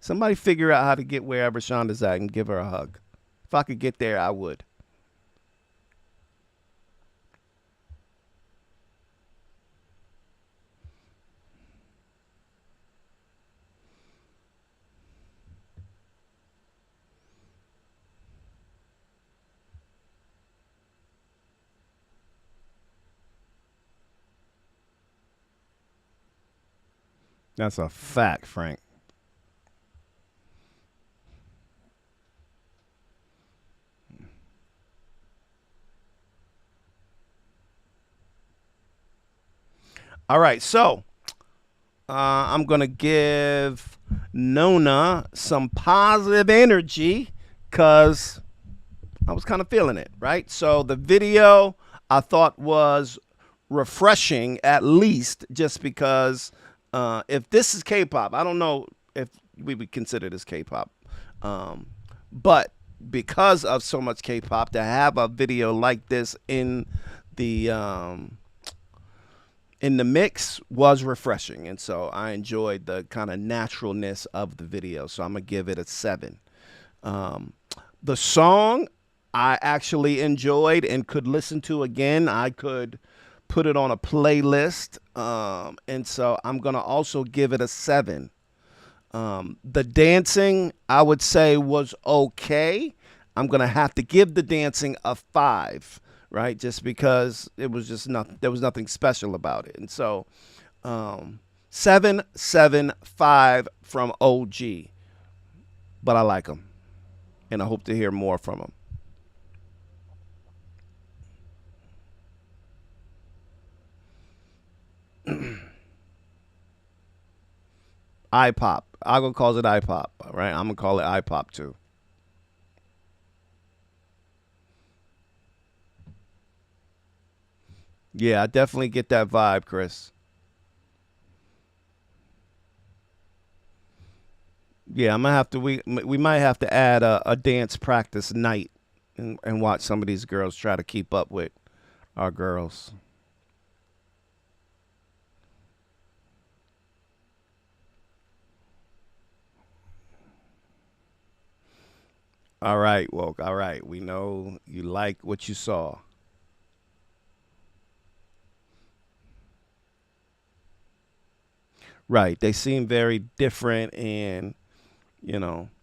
Somebody figure out how to get wherever Shonda's at and give her a hug. If I could get there, I would. That's a fact, Frank. All right, so I'm going to give Nona some positive energy because I was kind of feeling it, right? So the video I thought was refreshing, at least just because if this is K-pop, I don't know if we would consider this K-pop, but because of so much K-pop, to have a video like this in the mix was refreshing, and so I enjoyed the kind of naturalness of the video. So I'm gonna give it a 7. The song I actually enjoyed and could listen to again. I could put it on a playlist, and so I'm gonna also give it a 7. The dancing, I would say, was okay. I'm gonna have to give the dancing a 5, right? Just because it was just there was nothing special about it, and so 7, 7, 5 from OG. But I like him, and I hope to hear more from him. iPop. Ago calls it iPop, right? I'm gonna call it iPop too. Yeah, I definitely get that vibe, Chris. Yeah, I'm gonna have to. We might have to add a dance practice night and watch some of these girls try to keep up with our girls. All right, Woke. All right. We know you like what you saw. Right. They seem very different and, and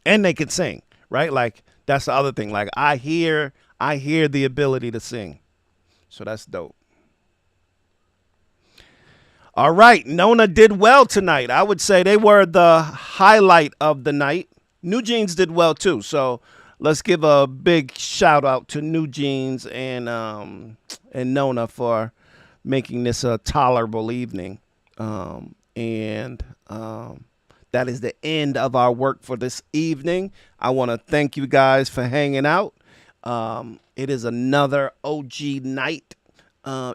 they can sing, right? Like, that's the other thing. Like, I hear the ability to sing. So that's dope. All right. Nona did well tonight. I would say they were the highlight of the night. NewJeans did well too, so let's give a big shout out to NewJeans and Nona for making this a tolerable evening. That is the end of our work for this evening. I want to thank you guys for hanging out. It is another OG night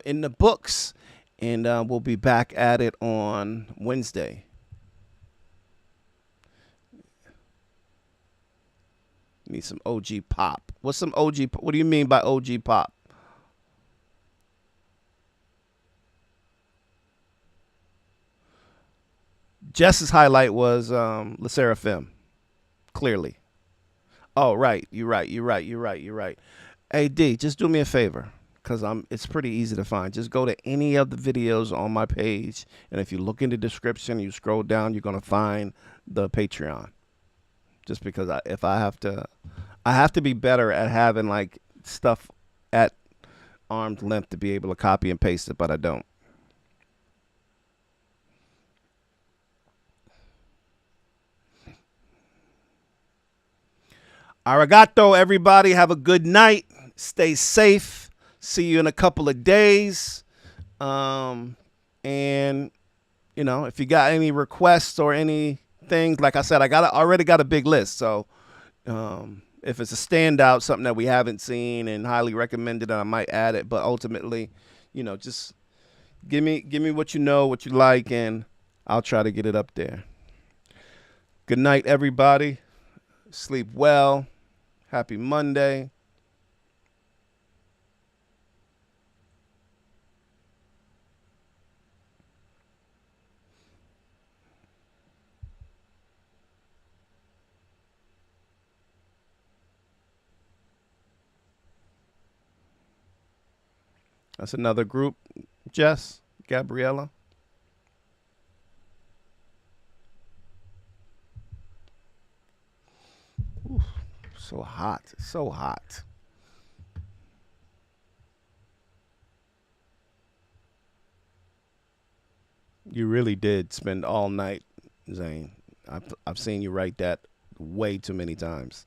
in the books, and we'll be back at it on Wednesday. Need some OG pop. What's some OG? What do you mean by OG pop? Jess's highlight was the Sserafim. Clearly. Oh, right. You're right. Hey, D, just do me a favor, because it's pretty easy to find. Just go to any of the videos on my page, and if you look in the description, you scroll down, you're going to find the Patreon. Just because I have to be better at having like stuff at arm's length to be able to copy and paste it, but I don't. Arigato, everybody. Have a good night. Stay safe. See you in a couple of days. And, you know, if you got any requests or anything, like I said, already got a big list. So if it's a standout, something that we haven't seen and highly recommended, I might add it. But ultimately, you know, just give me what you know, what you like, and I'll try to get it up there. Good night, everybody. Sleep well. Happy Monday. That's another group. Jess, Gabriella. Ooh, so hot. So hot. You really did spend all night, Zane. I've seen you write that way too many times.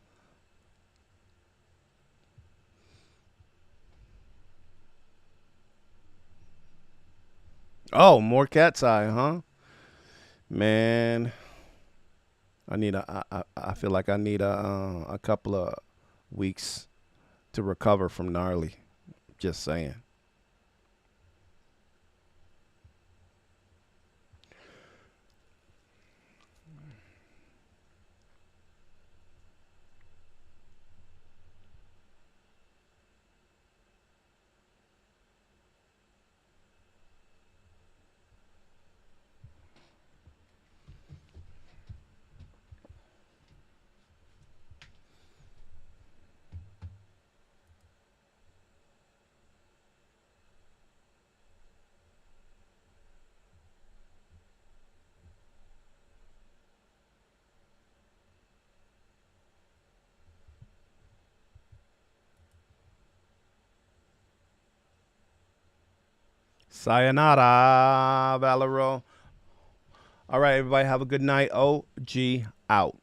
Oh, more cat's eye, huh? Man, I feel like I need a couple of weeks to recover from gnarly. Just saying. Sayonara, Valero. All right, everybody, have a good night. OG out.